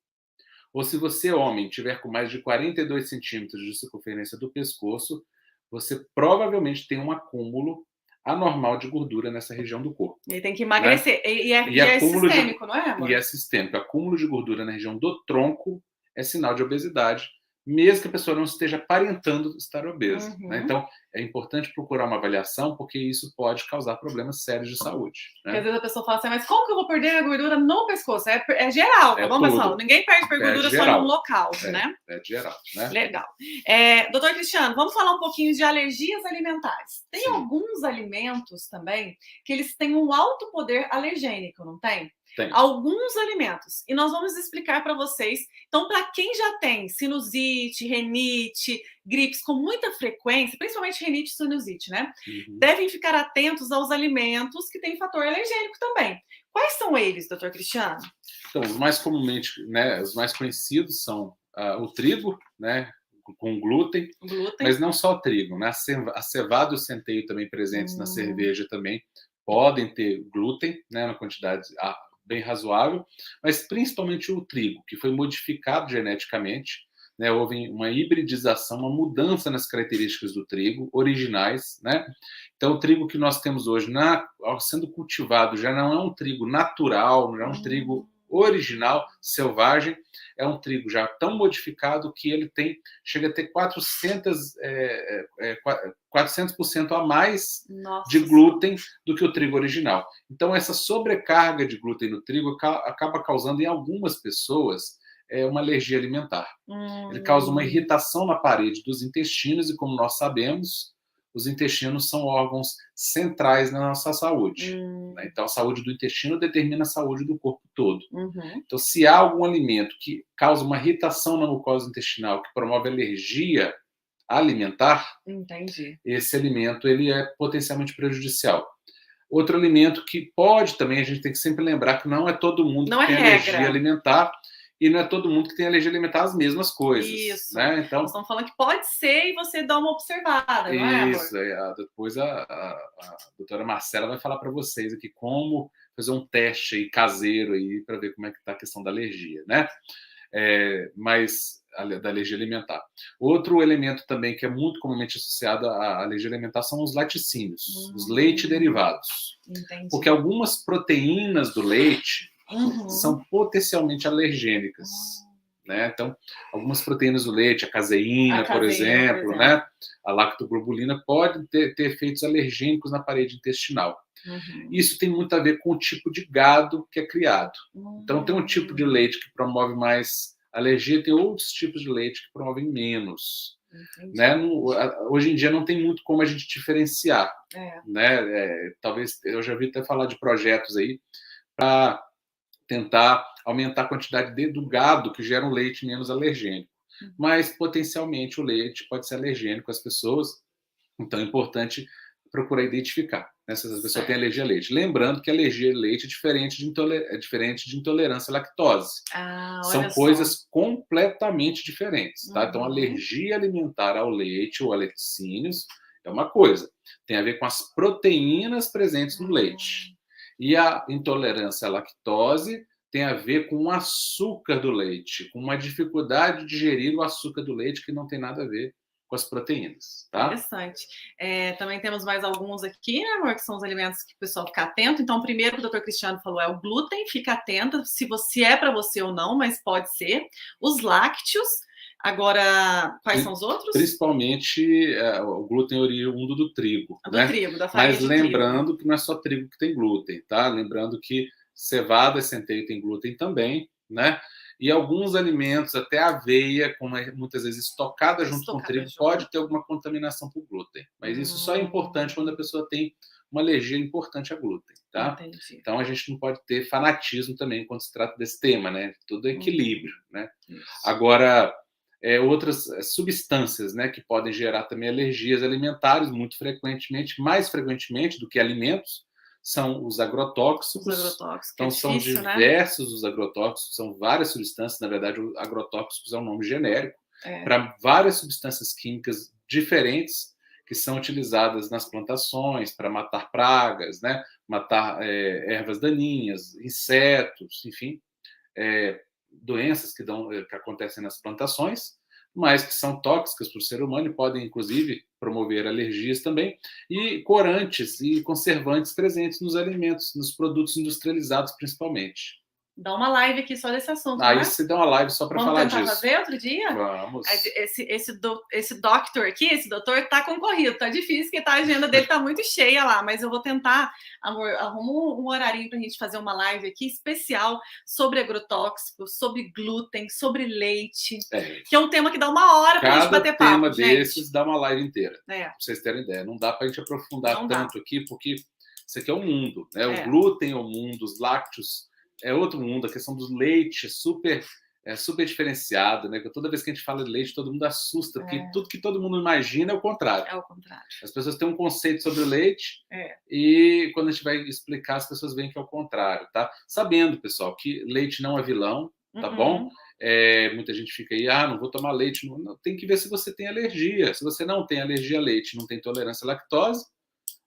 ou se você, homem, tiver com mais de 42 centímetros de circunferência do pescoço, você provavelmente tem um acúmulo anormal de gordura nessa região do corpo. E tem que emagrecer. Né? E é sistêmico, não é, amor? E é sistêmico. Acúmulo de gordura na região do tronco é sinal de obesidade, mesmo que a pessoa não esteja aparentando estar obesa. Né? Então, é importante procurar uma avaliação, porque isso pode causar problemas sérios de saúde. Né? Porque às vezes a pessoa fala assim, mas como que eu vou perder a gordura no pescoço? É geral, tá bom, pessoal? Ninguém perde gordura só num local, né? É geral, né? Legal. Doutor Cristiano, vamos falar um pouquinho de alergias alimentares. Tem alguns alimentos também que eles têm um alto poder alergênico, não tem? Tem. Alguns alimentos. E nós vamos explicar para vocês. Então, para quem já tem sinusite, renite, gripes com muita frequência, principalmente renite e sinusite, né? Devem ficar atentos aos alimentos que têm fator alergênico também. Quais são eles, doutor Cristiano? Então, os mais comumente, né, os mais conhecidos são o trigo, né, com glúten, mas não só o trigo, né? A cevada e o centeio também presentes na cerveja também podem ter glúten, né, na quantidade bem razoável, mas principalmente o trigo, que foi modificado geneticamente, né? Houve uma hibridização, uma mudança nas características do trigo originais, né? Então, o trigo que nós temos hoje, sendo cultivado, já não é um trigo natural, não é um trigo original, selvagem, é um trigo já tão modificado que ele chega a ter 400% a mais de glúten do que o trigo original. Então, essa sobrecarga de glúten no trigo acaba causando em algumas pessoas é uma alergia alimentar. Ele causa uma irritação na parede dos intestinos e, como nós sabemos, os intestinos são órgãos centrais na nossa saúde. Né? Então, a saúde do intestino determina a saúde do corpo todo. Então, se há algum alimento que causa uma irritação na mucosa intestinal, que promove alergia alimentar, esse alimento ele é potencialmente prejudicial. Outro alimento que pode também, a gente tem que sempre lembrar que não é todo mundo que tem alergia alimentar, e não é todo mundo que tem alergia alimentar às mesmas coisas. Isso. Né? Então, nós estamos falando que pode ser e você dá uma observada, não é, amor? Isso. Depois a doutora Marcela vai falar para vocês aqui como fazer um teste aí caseiro aí para ver como é que está a questão da alergia, né? Mas da alergia alimentar. Outro elemento também que é muito comumente associado à alergia alimentar são os laticínios, os leite derivados. Entendi. Porque algumas proteínas do leite são potencialmente alergênicas. Né? Então, algumas proteínas do leite, a caseína, por exemplo, né? A lactoglobulina, podem ter efeitos alergênicos na parede intestinal. Isso tem muito a ver com o tipo de gado que é criado. Então, tem um tipo de leite que promove mais alergia, tem outros tipos de leite que promovem menos. Né? Hoje em dia não tem muito como a gente diferenciar. Né? Talvez, eu já vi até falar de projetos aí para tentar aumentar a quantidade do gado que gera um leite menos alergênico. Mas, potencialmente, o leite pode ser alergênico às pessoas. Então, é importante procurar identificar, né, se essa pessoa tem alergia a leite. Lembrando que alergia a leite é diferente de intolerância à lactose. São coisas completamente diferentes. Tá? Então, alergia alimentar ao leite ou a laticínios é uma coisa. Tem a ver com as proteínas presentes no leite. E a intolerância à lactose tem a ver com o açúcar do leite, com uma dificuldade de digerir o açúcar do leite que não tem nada a ver com as proteínas. Tá? Interessante. Também temos mais alguns aqui, né, amor, que são os alimentos que o pessoal fica atento. Então, o primeiro que o doutor Cristiano falou é o glúten, fica atenta se é para você ou não, mas pode ser. Os lácteos. Agora, quais são os outros? Principalmente o glúten oriundo do trigo. Do trigo, da farinha. Mas lembrando que não é só trigo que tem glúten, tá? Lembrando que cevada e centeio tem glúten também, né? E alguns alimentos, até aveia, como é muitas vezes estocada junto com o trigo, pode ter alguma contaminação por glúten. Mas isso só é importante quando a pessoa tem uma alergia importante a glúten, tá? Entendi. Então a gente não pode ter fanatismo também quando se trata desse tema, né? Tudo é equilíbrio, né? Isso. Agora, outras substâncias, né, que podem gerar também alergias alimentares, muito frequentemente, mais frequentemente do que alimentos, são os agrotóxicos. Então, são diversos, né? Os agrotóxicos, são várias substâncias. Na verdade, o agrotóxicos é um nome genérico para várias substâncias químicas diferentes que são utilizadas nas plantações para matar pragas, né? Matar ervas daninhas, insetos, enfim, doenças que acontecem nas plantações, mas que são tóxicas para o ser humano e podem, inclusive, promover alergias também, e corantes e conservantes presentes nos alimentos, nos produtos industrializados, principalmente. Dá uma live aqui só desse assunto, Aí né? você dá uma live só para falar disso. Vamos tentar fazer outro dia? Vamos. Esse doctor aqui, esse doutor, tá concorrido, tá difícil, porque a agenda dele tá muito cheia lá, mas eu vou tentar, amor, arruma um horarinho pra gente fazer uma live aqui especial sobre agrotóxicos, sobre glúten, sobre leite, que é um tema que dá uma hora pra gente bater papo, Cada tema desses dá uma live inteira, pra vocês terem ideia. Não dá pra gente aprofundar tanto aqui, porque isso aqui é o mundo, né? O glúten é o mundo, os lácteos é outro mundo, a questão dos leites é super diferenciado, né? Toda vez que a gente fala de leite, todo mundo assusta, porque tudo que todo mundo imagina é o contrário. É o contrário. As pessoas têm um conceito sobre o leite e quando a gente vai explicar, as pessoas veem que é o contrário, tá? Sabendo, pessoal, que leite não é vilão, tá bom? Muita gente fica aí, não vou tomar leite. Não, tem que ver se você tem alergia. Se você não tem alergia a leite, não tem intolerância à lactose,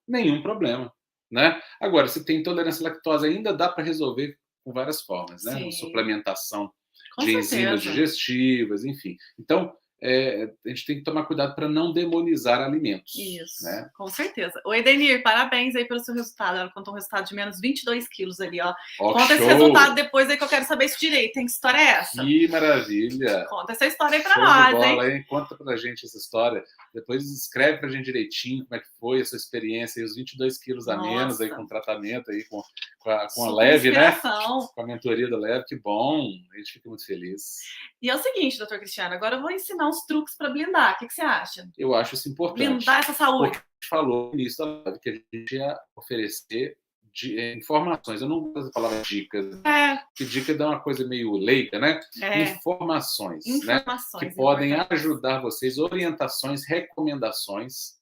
nenhum problema, né? Agora, se tem intolerância à lactose, ainda dá para resolver com várias formas, né? Suplementação de enzimas digestivas, enfim. Então, a gente tem que tomar cuidado para não demonizar alimentos. Isso, né? Com certeza. Oi, Edenir, parabéns aí pelo seu resultado. Ela contou um resultado de menos 22 quilos ali, ó. Conta esse resultado depois aí que eu quero saber isso direito. Tem que história é essa? Que maravilha! Conta essa história aí para nós, bola, hein? Conta pra gente essa história. Depois escreve pra gente direitinho como é que foi a sua experiência, e os 22 quilos a menos aí com o tratamento, aí com a Leve, né? Com a mentoria da Leve, que bom. A gente fica muito feliz. E é o seguinte, doutor Cristiano, agora eu vou ensinar uns truques para blindar. O que você acha? Eu acho isso importante. Blindar essa saúde. Porque a gente falou no início da live que a gente ia oferecer informações. Eu não gosto da palavra dicas. Porque dica dá uma coisa meio leiga, né? Informações, né? Que podem ajudar vocês, orientações, recomendações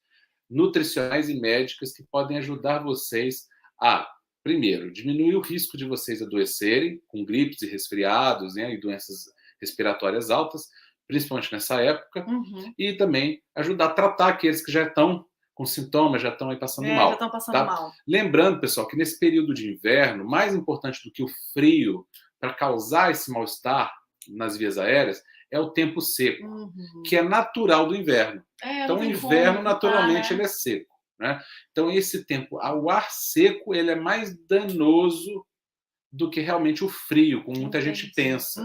nutricionais e médicas que podem ajudar vocês a, primeiro, diminuir o risco de vocês adoecerem com gripes e resfriados, né, e doenças respiratórias altas, principalmente nessa época, e também ajudar a tratar aqueles que já estão com sintomas, já estão aí passando mal. Já estão passando mal. Lembrando, pessoal, que nesse período de inverno, mais importante do que o frio para causar esse mal-estar nas vias aéreas é o tempo seco, que é natural do inverno. Então, o inverno, naturalmente, ele é seco. Né? Então, esse tempo, o ar seco, ele é mais danoso do que realmente o frio, como muita gente pensa.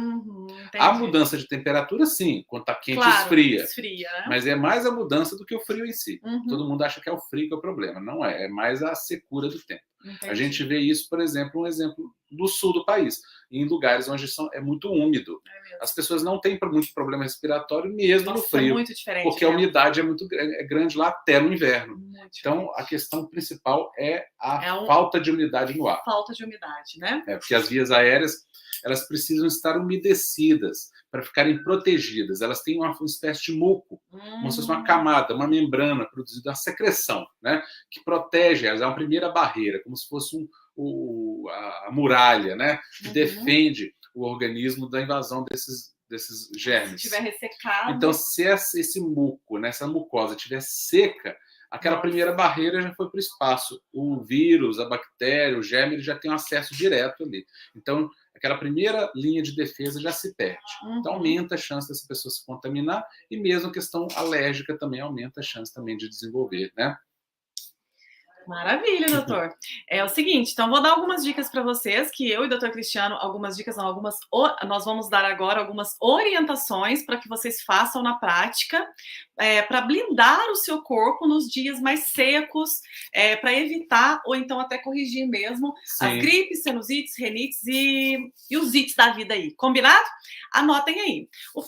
A mudança de temperatura, sim, quando está quente, esfria. Né? Mas é mais a mudança do que o frio em si. Todo mundo acha que é o frio que é o problema. Não é mais a secura do tempo. A gente vê isso, por exemplo, um exemplo do sul do país, em lugares onde é muito úmido. As pessoas não têm muito problema respiratório mesmo no frio. É muito diferente, porque a umidade é grande lá até no inverno. Então, a questão principal é a falta de umidade no ar. Falta de umidade, né? Porque as vias aéreas, elas precisam estar umedecidas para ficarem protegidas. Elas têm uma espécie de muco, como se fosse uma camada, uma membrana produzida, uma secreção, né, que protege elas. É uma primeira barreira, como se fosse a muralha, né, que defende o organismo da invasão desses germes. Se estiver ressecado. Então, se esse muco, né, essa mucosa estiver seca, aquela primeira barreira já foi para o espaço. O vírus, a bactéria, o germe, ele já tem um acesso direto ali. Então, aquela primeira linha de defesa já se perde. Então, aumenta a chance dessa pessoa se contaminar e mesmo a questão alérgica também aumenta a chance também de desenvolver, né? Maravilha, doutor. É o seguinte, então vou dar algumas dicas para vocês, que eu e o doutor Cristiano, nós vamos dar agora algumas orientações para que vocês façam na prática, para blindar o seu corpo nos dias mais secos, para evitar ou então até corrigir mesmo as gripes, sinusites, rinites e os ites da vida aí. Combinado? Anotem aí. O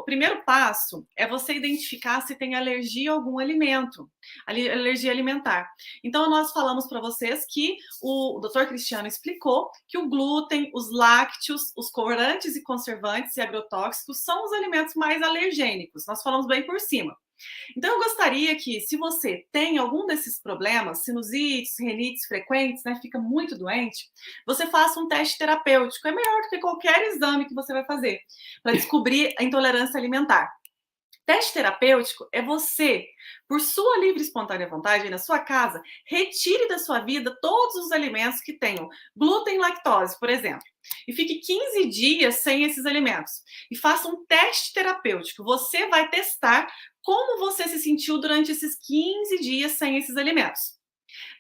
primeiro passo é você identificar se tem alergia a algum alimento, alergia alimentar. Então, nós falamos para vocês que o Dr. Cristiano explicou que o glúten, os lácteos, os corantes e conservantes e agrotóxicos são os alimentos mais alergênicos. Nós falamos bem por cima. Então, eu gostaria que, se você tem algum desses problemas, sinusites, rinites frequentes, né, fica muito doente, você faça um teste terapêutico. É melhor do que qualquer exame que você vai fazer para descobrir a intolerância alimentar. Teste terapêutico é você, por sua livre e espontânea vontade, na sua casa, retire da sua vida todos os alimentos que tenham glúten e lactose, por exemplo, e fique 15 dias sem esses alimentos. E faça um teste terapêutico. Você vai testar como você se sentiu durante esses 15 dias sem esses alimentos.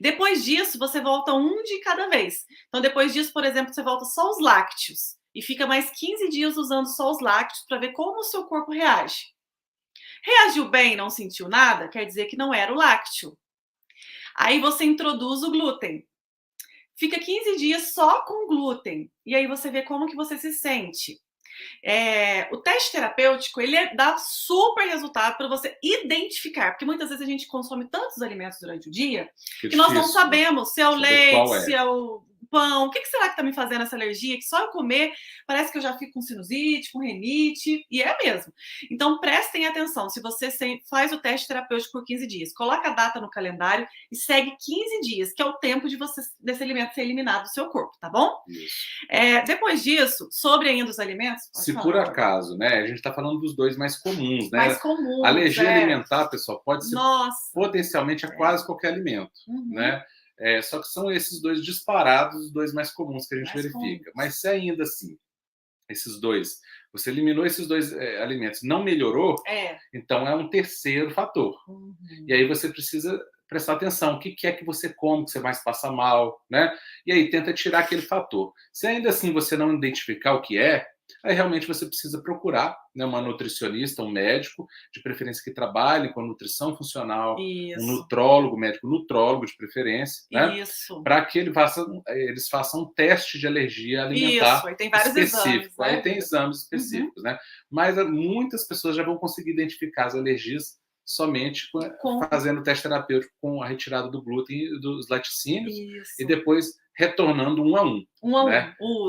Depois disso, você volta um de cada vez. Então, depois disso, por exemplo, você volta só os lácteos e fica mais 15 dias usando só os lácteos para ver como o seu corpo reage. Reagiu bem e não sentiu nada, quer dizer que não era o lácteo. Aí você introduz o glúten. Fica 15 dias só com glúten. E aí você vê como que você se sente. O teste terapêutico, ele dá super resultado para você identificar, porque muitas vezes a gente consome tantos alimentos durante o dia que nós não sabemos se é o leite, se é o pão, o que será que está me fazendo essa alergia? Que só eu comer parece que eu já fico com sinusite, com renite, e é mesmo. Então prestem atenção, se você faz o teste terapêutico por 15 dias, coloca a data no calendário e segue 15 dias, que é o tempo de desse alimento ser eliminado do seu corpo, tá bom? Depois disso, sobre ainda os alimentos... Se por acaso, né, a gente está falando dos dois mais comuns, né? Mais comuns, alergia alimentar, pessoal, pode ser potencialmente a quase qualquer alimento, né? Só que são esses dois disparados, os dois mais comuns que a gente verifica. Mas se ainda assim esses dois, você eliminou esses dois alimentos, não melhorou, então é um terceiro fator. E aí você precisa prestar atenção, o que é que você come, que você mais passa mal, né? E aí tenta tirar aquele fator. Se ainda assim você não identificar o que é, aí realmente você precisa procurar, né, uma nutricionista, um médico, de preferência que trabalhe com nutrição funcional, um nutrólogo, médico nutrólogo de preferência, né? Para que eles façam um teste de alergia alimentar aí tem vários específico. Exames, né? Aí tem exames específicos, né? Mas muitas pessoas já vão conseguir identificar as alergias somente fazendo o teste terapêutico com a retirada do glúten e dos laticínios e depois retornando um a um,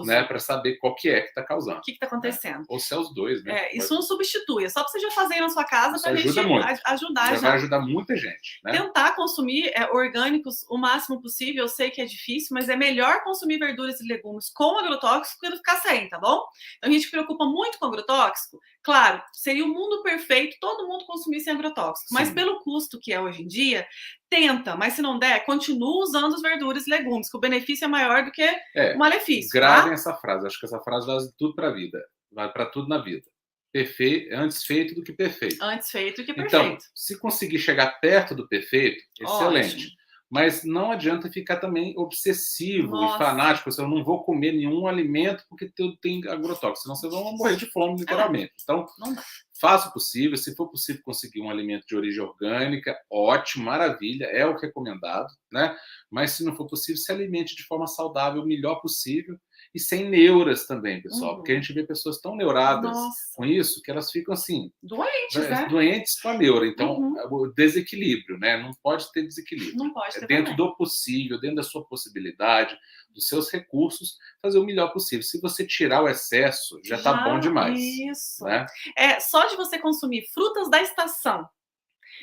né, para saber qual que está causando. O que está acontecendo. Né? Ou se é os dois, né? Isso não substitui, é só para você já fazer na sua casa para a gente ajudar. Já vai ajudar muita gente. Né? Tentar consumir orgânicos o máximo possível, eu sei que é difícil, mas é melhor consumir verduras e legumes com agrotóxico que ficar sem, tá bom? Então a gente se preocupa muito com agrotóxico. Claro, seria o mundo perfeito todo mundo consumir sem agrotóxico, mas pelo custo que é hoje em dia, tenta, mas se não der, continua usando as verduras e legumes, que o benefício é maior do que o malefício. Gravem essa frase, acho que essa frase vale tudo para a vida, vale para tudo na vida. Perfeito, antes feito do que perfeito. Antes feito do que perfeito. Então, se conseguir chegar perto do perfeito, excelente. Ótimo. Mas não adianta ficar também obsessivo e fanático. Eu não vou comer nenhum alimento porque tudo tem agrotóxico, senão vocês vão morrer de fome, literalmente. Então, faça o possível. Se for possível conseguir um alimento de origem orgânica, ótimo, maravilha, é o recomendado, né? Mas se não for possível, se alimente de forma saudável, o melhor possível. E sem neuras também, pessoal, porque a gente vê pessoas tão neuradas com isso que elas ficam assim... Doentes com a neura. Então, o desequilíbrio, né? Não pode ter desequilíbrio. Não pode ter dentro do possível, dentro da sua possibilidade, dos seus recursos, fazer o melhor possível. Se você tirar o excesso, já tá bom demais. Isso. Né? Só de você consumir frutas da estação.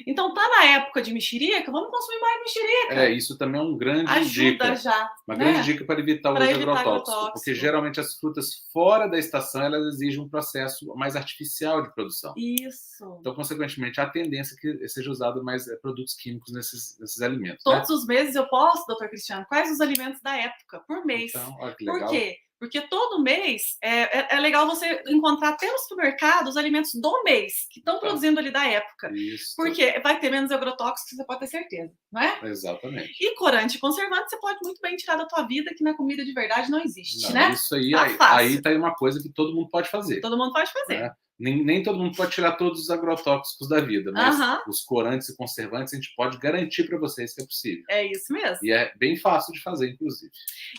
Então, tá na época de mexerica, vamos consumir mais mexerica. Isso também é um grande Ajuda já. Uma grande dica para evitar o uso agrotóxico. Porque geralmente as frutas fora da estação, elas exigem um processo mais artificial de produção. Isso. Então, consequentemente, há tendência que seja usado mais produtos químicos nesses alimentos. Todos os meses eu posto, doutor Cristiano, quais os alimentos da época, por mês. Então, olha que legal. Por quê? Porque todo mês é legal você encontrar até no supermercado os alimentos do mês que estão produzindo ali da época. Isso. Porque vai ter menos agrotóxicos, você pode ter certeza, não é? Exatamente. E corante e conservante você pode muito bem tirar da tua vida, que na comida de verdade não existe, né? Isso aí tá aí uma coisa que todo mundo pode fazer. Todo mundo pode fazer. Né? Nem todo mundo pode tirar todos os agrotóxicos da vida, mas os corantes e conservantes a gente pode garantir para vocês que é possível. É isso mesmo. E é bem fácil de fazer, inclusive.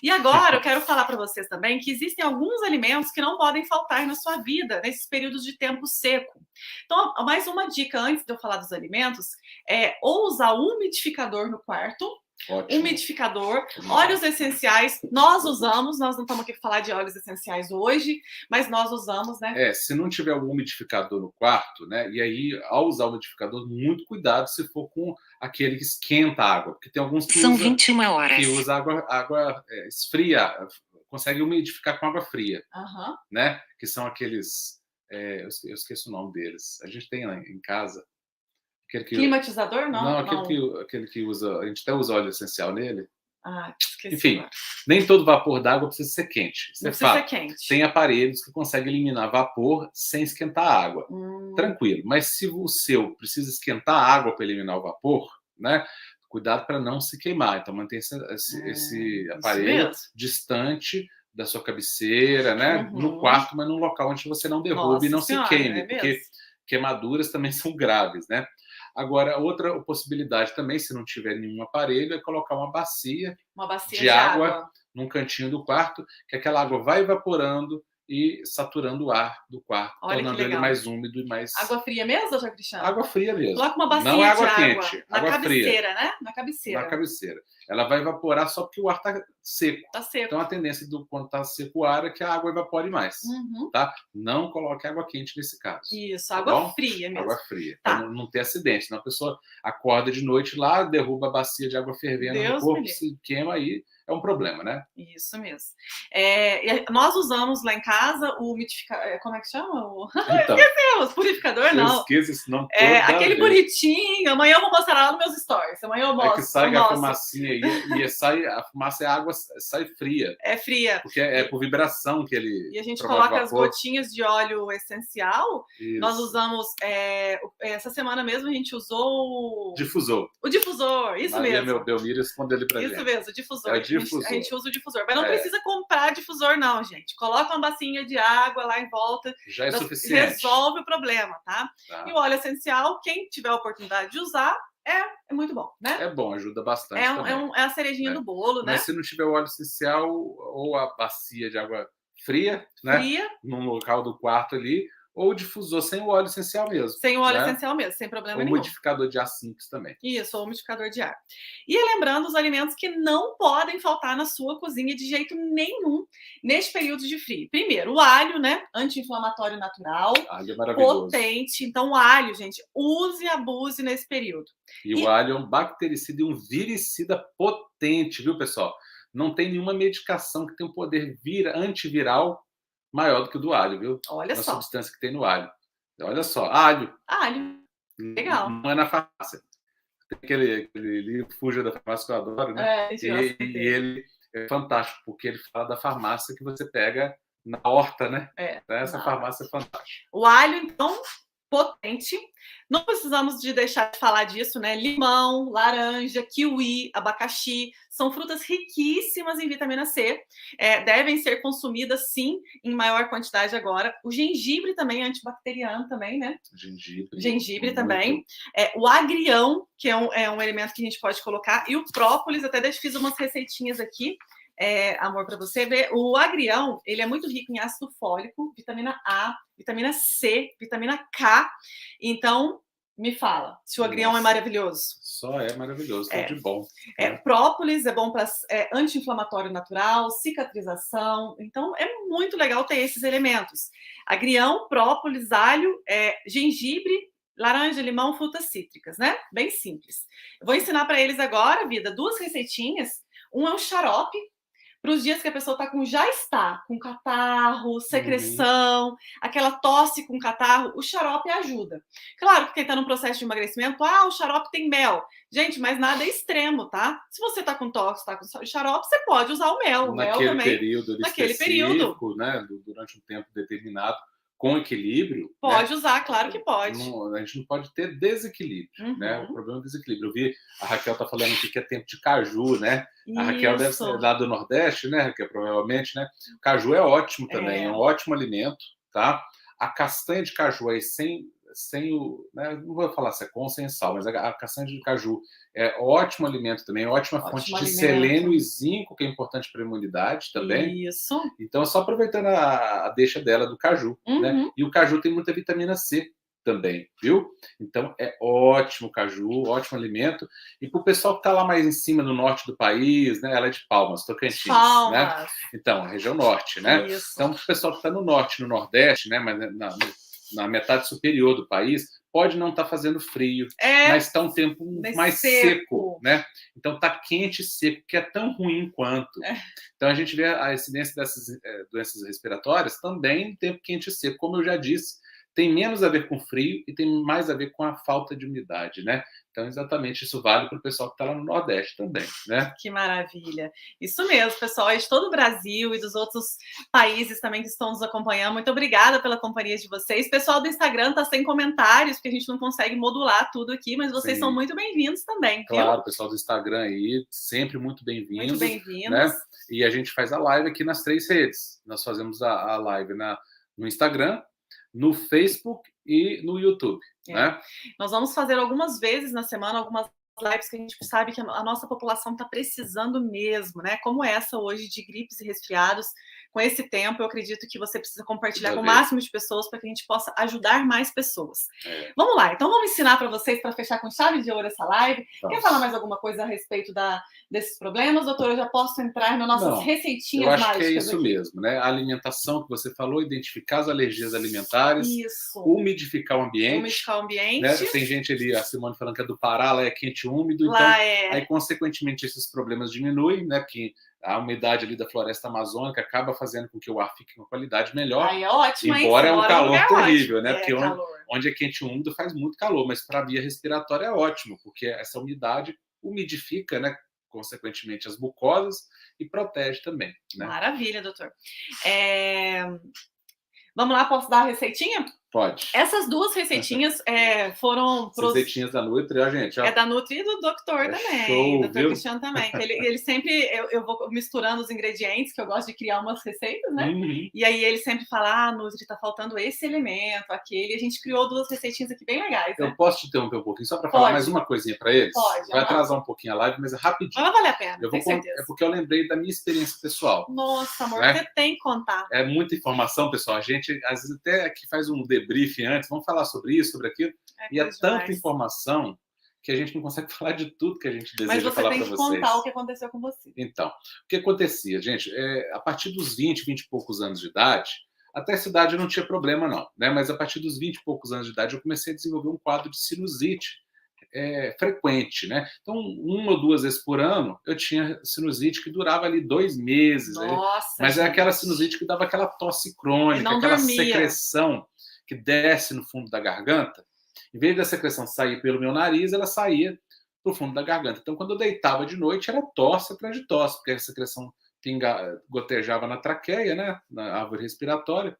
E agora eu quero falar para vocês também que existem alguns alimentos que não podem faltar na sua vida nesses períodos de tempo seco. Então, mais uma dica antes de eu falar dos alimentos é ou usar um umidificador no quarto. Ótimo. Umidificador, óleos essenciais, nós usamos, nós não estamos aqui para falar de óleos essenciais hoje, mas nós usamos, né? Se não tiver algum umidificador no quarto, né? E aí, ao usar o umidificador, muito cuidado se for com aquele que esquenta a água, porque tem alguns que São 21 horas. Que usa água esfria, consegue umidificar com água fria, né? Que são aqueles, eu esqueço o nome deles, a gente tem lá em casa. Climatizador, não? Não, aquele que usa... A gente até usa óleo essencial nele. Esqueci. Enfim, nem todo vapor d'água precisa ser quente. Não precisa ser quente. Tem aparelhos que conseguem eliminar vapor sem esquentar a água. Tranquilo. Mas se o seu precisa esquentar a água para eliminar o vapor, né? Cuidado para não se queimar. Então, mantenha esse aparelho distante da sua cabeceira, né? No quarto, mas num local onde você não derrube e não se queime. Porque queimaduras também são graves, né? Agora, outra possibilidade também, se não tiver nenhum aparelho, é colocar uma bacia de água num cantinho do quarto, que aquela água vai evaporando e saturando o ar do quarto, tornando ele mais úmido e mais... Água fria mesmo, doutor Cristiano? Água fria mesmo. Coloca uma bacia não é água de quente, na água cabeceira, fria. Né? Na cabeceira. Na cabeceira. Ela vai evaporar só porque o ar está seco. Está seco. Então, a tendência quando está seco o ar é que a água evapore mais. Tá? Não coloque água quente nesse caso. Isso, água fria mesmo. Água fria, para não ter acidente. Senão a pessoa acorda de noite lá, derruba a bacia de água fervendo no corpo, se queima aí. É um problema, né? Isso mesmo. Nós usamos lá em casa o umidificador. Como é que chama? Então, esquecemos. Purificador, não. Eu esqueço esse nome todo. Aquele bonitinho. Amanhã eu vou mostrar lá nos meus stories. Amanhã eu mostro. É que sai a fumacinha aí. E a fumaça é água sai fria. É fria. Porque é por vibração que ele... E a gente coloca as gotinhas de óleo essencial. Isso. Nós usamos... essa semana mesmo a gente usou... Difusor. O difusor, isso Maria mesmo. Belmiro respondeu ali pra gente. Isso mesmo, o difusor. É o difusor. A gente usa o difusor. Mas não precisa comprar difusor, não, gente. Coloca uma bacinha de água lá em volta. Já é suficiente. Resolve o problema, tá? E o óleo essencial, quem tiver a oportunidade de usar, é muito bom, né? É bom, ajuda bastante também. É a cerejinha do bolo, né? Mas se não tiver o óleo essencial ou a bacia de água fria, né? Num local do quarto ali, ou o difusor sem o óleo essencial mesmo. Sem o óleo essencial mesmo, sem problema nenhum. Ou modificador de ar simples também. Isso, ou modificador de ar. E lembrando os alimentos que não podem faltar na sua cozinha de jeito nenhum neste período de frio. Primeiro, o alho, né? Anti-inflamatório natural. Alho é maravilhoso. Potente. Então, o alho, gente, use e abuse nesse período. E o alho é um bactericida e um viricida potente, viu, pessoal? Não tem nenhuma medicação que tenha um poder antiviral maior do que o do alho, viu? Olha só. A substância que tem no alho. Olha só, alho. Alho. Legal. Não é na farmácia. Tem aquele livro Fuja da Farmácia que eu adoro, né? E ele é fantástico, porque ele fala da farmácia que você pega na horta, né? Essa farmácia é fantástica. O alho, então, potente. Não precisamos de deixar de falar disso, né? Limão, laranja, kiwi, abacaxi, são frutas riquíssimas em vitamina C. Devem ser consumidas, sim, em maior quantidade agora. O gengibre também é antibacteriano também, né? Gengibre também. O agrião, que é um elemento que a gente pode colocar. E o própolis, até fiz umas receitinhas aqui. Amor, para você ver, o agrião, ele é muito rico em ácido fólico, vitamina A, vitamina C, vitamina K. Então, me fala, se o agrião é maravilhoso. Só é maravilhoso, tudo de bom. Própolis é bom para anti-inflamatório natural, cicatrização. Então, é muito legal ter esses elementos. Agrião, própolis, alho, gengibre, laranja, limão, frutas cítricas, né? Bem simples. Eu vou ensinar para eles agora, Vida, 2 receitinhas. Um é o xarope, para os dias que a pessoa está com catarro, secreção, aquela tosse com catarro, o xarope ajuda. Claro que quem está no processo de emagrecimento, o xarope tem mel. Gente, mas nada é extremo, tá? Se você está com tosse, está com xarope, você pode usar o mel. Naquele período, né? Durante um tempo determinado, com equilíbrio. Pode usar, claro que pode. A gente não pode ter desequilíbrio, né? O problema é o desequilíbrio. Eu vi a Raquel tá falando aqui que é tempo de caju, né? A Raquel deve ser lá do Nordeste, né, Raquel? Provavelmente, né? O caju é ótimo também, é um ótimo alimento, tá? A castanha de caju aí sem o... Né, não vou falar se é com ou sem sal, mas a castanha de caju é ótimo alimento também, ótima fonte de selênio e zinco, que é importante para a imunidade também. Isso. Então, só aproveitando a deixa dela do caju, né? E o caju tem muita vitamina C também, viu? Então, é ótimo caju, ótimo alimento. E para o pessoal que está lá mais em cima, no norte do país, né? Ela é de Palmas, Tocantins, né? Então, a região norte, né? Isso. Então, o pessoal que está no norte, no nordeste, né? Mas na metade superior do país, pode não estar fazendo frio, mas está um tempo mais seco, né? Então está quente e seco, que é tão ruim quanto. Então a gente vê a incidência dessas doenças respiratórias também em tempo quente e seco, como eu já disse. Tem menos a ver com frio e tem mais a ver com a falta de umidade, né? Então, exatamente, isso vale para o pessoal que está lá no Nordeste também, né? Que maravilha. Isso mesmo, pessoal, de todo o Brasil e dos outros países também que estão nos acompanhando. Muito obrigada pela companhia de vocês. Pessoal do Instagram está sem comentários, porque a gente não consegue modular tudo aqui, mas vocês são muito bem-vindos também, viu? Claro, pessoal do Instagram aí, sempre muito bem-vindos. Muito bem-vindos. Né? E a gente faz a live aqui nas 3 redes. Nós fazemos a live no Instagram, no Facebook e no YouTube. Né? Nós vamos fazer algumas vezes na semana, algumas lives que a gente sabe que a nossa população está precisando mesmo, né? Como essa hoje de gripes e resfriados. Com esse tempo, eu acredito que você precisa compartilhar com o máximo de pessoas para que a gente possa ajudar mais pessoas. Vamos lá, então vamos ensinar para vocês, para fechar com chave de ouro essa live. Quer falar mais alguma coisa a respeito desses problemas, doutora? Eu já posso entrar nas nossas receitinhas mágicas. Eu acho que é isso mesmo, né? A alimentação que você falou, identificar as alergias alimentares, umidificar o ambiente. Umidificar o ambiente. Né? Tem gente ali, a Simone falando que é do Pará, lá é quente e úmido, lá então aí consequentemente esses problemas diminuem, né? Porque a umidade ali da floresta amazônica acaba fazendo com que o ar fique com uma qualidade melhor. Aí é ótimo, embora é um calor terrível, né? Porque calor. Onde é quente e úmido faz muito calor, mas para a via respiratória é ótimo, porque essa umidade umidifica, né? consequentemente, as mucosas e protege também, né? Maravilha, doutor. Vamos lá, posso dar a receitinha? Pode. Essas duas receitinhas foram... Receitinhas da Nutri, ó, gente. Ó. É da Nutri e do doutor também. Show, Doutor viu? Cristiano também. Ele sempre... Eu vou misturando os ingredientes, que eu gosto de criar umas receitas, né? Uhum. E aí ele sempre fala, Nutri, tá faltando esse elemento, aquele. E a gente criou duas receitinhas aqui bem legais, né? Eu posso te interromper um pouquinho, só para falar mais uma coisinha para eles? Pode. Vai atrasar um pouquinho a live, mas é rapidinho. Mas vai valer a pena, eu tenho certeza. É porque eu lembrei da minha experiência pessoal. Nossa, amor, né? Você tem que contar. É muita informação, pessoal. A gente, às vezes, até que faz um debrief antes, vamos falar sobre isso, sobre aquilo. E é tanta informação que a gente não consegue falar de tudo que a gente deseja falar para vocês. Mas você tem que contar o que aconteceu com você. Então, o que acontecia, gente? A partir dos 20 e poucos anos de idade, até essa idade não tinha problema, não. Né? Mas a partir dos 20 e poucos anos de idade, eu comecei a desenvolver um quadro de sinusite frequente, né? Então, 1 ou 2 vezes por ano, eu tinha sinusite que durava ali 2 meses. Nossa, mas é aquela sinusite que dava aquela tosse crônica, aquela secreção que desce no fundo da garganta. Em vez da secreção sair pelo meu nariz, ela saía para o fundo da garganta. Então, quando eu deitava de noite, era tosse atrás de tosse, porque a secreção gotejava na traqueia, né? Na árvore respiratória.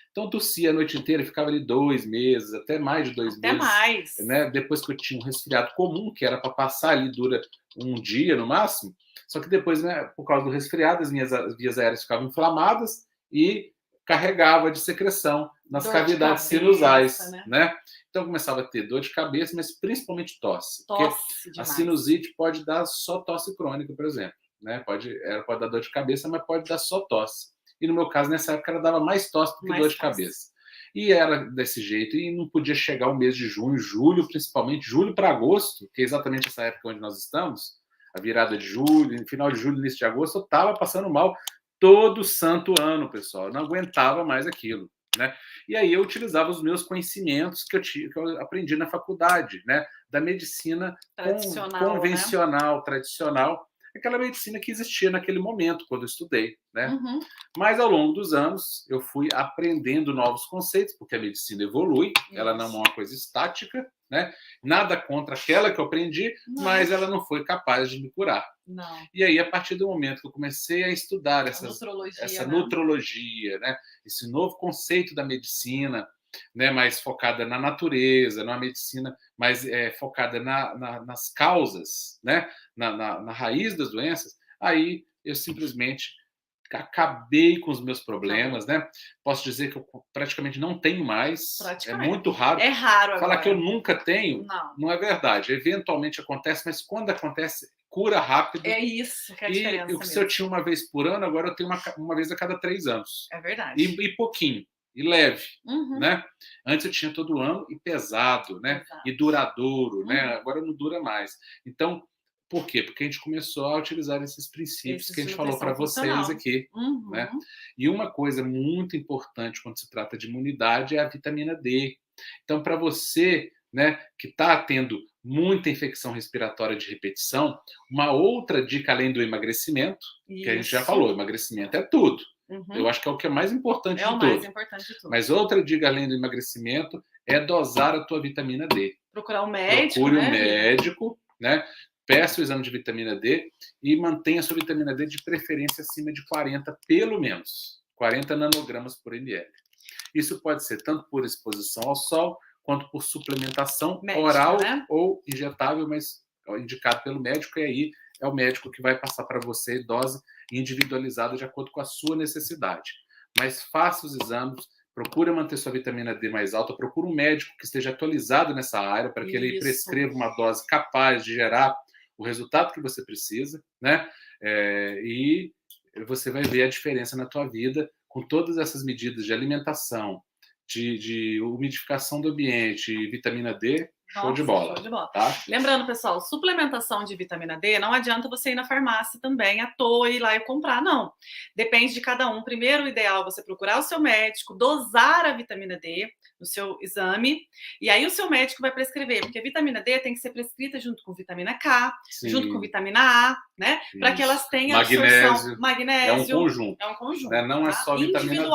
Então, tossia a noite inteira, ficava ali 2 meses, até mais de 2 meses. Até mais. Né? Depois que eu tinha um resfriado comum, que era para passar ali, dura 1 dia no máximo. Só que depois, né, por causa do resfriado, as minhas vias aéreas ficavam inflamadas e carregava de secreção nas cavidades sinusais. Né? Então, eu começava a ter dor de cabeça, mas principalmente tosse. Porque a sinusite pode dar só tosse crônica, por exemplo. Né? Pode dar dor de cabeça, mas pode dar só tosse. E no meu caso, nessa época, ela dava mais tosse do que dor de cabeça. E era desse jeito, e não podia chegar o mês de junho, julho, principalmente, julho para agosto, que é exatamente essa época onde nós estamos, a virada de julho, final de julho, início de agosto, eu estava passando mal todo santo ano, pessoal. Eu não aguentava mais aquilo. Né? E aí eu utilizava os meus conhecimentos que eu aprendi na faculdade, né? Da medicina convencional, tradicional, aquela medicina que existia naquele momento, quando eu estudei. Né? Uhum. Mas, ao longo dos anos, eu fui aprendendo novos conceitos, porque a medicina evolui, ela não é uma coisa estática, né? Nada contra aquela que eu aprendi, mas ela não foi capaz de me curar. Não. E aí, a partir do momento que eu comecei a estudar essa nutrologia, né? Esse novo conceito da medicina, né, mais focada na natureza, numa medicina mais focada nas causas, né, na raiz das doenças, aí eu simplesmente acabei com os meus problemas, né? Posso dizer que eu praticamente não tenho mais. É muito raro. É raro falar agora. que eu nunca tenho, não é verdade. Eventualmente acontece, mas quando acontece, cura rápido. É isso que é a diferença. E se eu tinha uma vez por ano, agora eu tenho uma vez a cada 3 anos. É verdade. E pouquinho. E leve, né? Antes eu tinha todo ano e pesado, né? E duradouro, né? Agora não dura mais. Então, por quê? Porque a gente começou a utilizar esses princípios que a gente falou para vocês aqui, né? E uma coisa muito importante quando se trata de imunidade é a vitamina D. Então, para você, né, que está tendo muita infecção respiratória de repetição, uma outra dica além do emagrecimento, que a gente já falou, emagrecimento é tudo. Eu acho que é o que é mais importante de tudo. Mas outra dica além do emagrecimento é dosar a tua vitamina D. Procurar um médico. Procure um médico, né? Peça o exame de vitamina D e mantenha a sua vitamina D de preferência acima de 40, pelo menos. 40 nanogramas por ml. Isso pode ser tanto por exposição ao sol, quanto por suplementação oral, né? Ou injetável, mas indicado pelo médico, e aí é o médico que vai passar para você dose individualizada de acordo com a sua necessidade. Mas faça os exames, procure manter sua vitamina D mais alta, procure um médico que esteja atualizado nessa área para que ele prescreva uma dose capaz de gerar o resultado que você precisa, né? E você vai ver a diferença na tua vida com todas essas medidas de alimentação, de umidificação do ambiente e vitamina D. Show de bola. Show de bola. Tá? Lembrando, pessoal, suplementação de vitamina D, não adianta você ir na farmácia também à toa e ir lá e comprar, não. Depende de cada um. Primeiro, o ideal é você procurar o seu médico, dosar a vitamina D no seu exame, e aí o seu médico vai prescrever, porque a vitamina D tem que ser prescrita junto com vitamina K, junto com vitamina A, né? Para que elas tenham absorção. Magnésio. É um conjunto. É um conjunto. Né? Não é só vitamina D.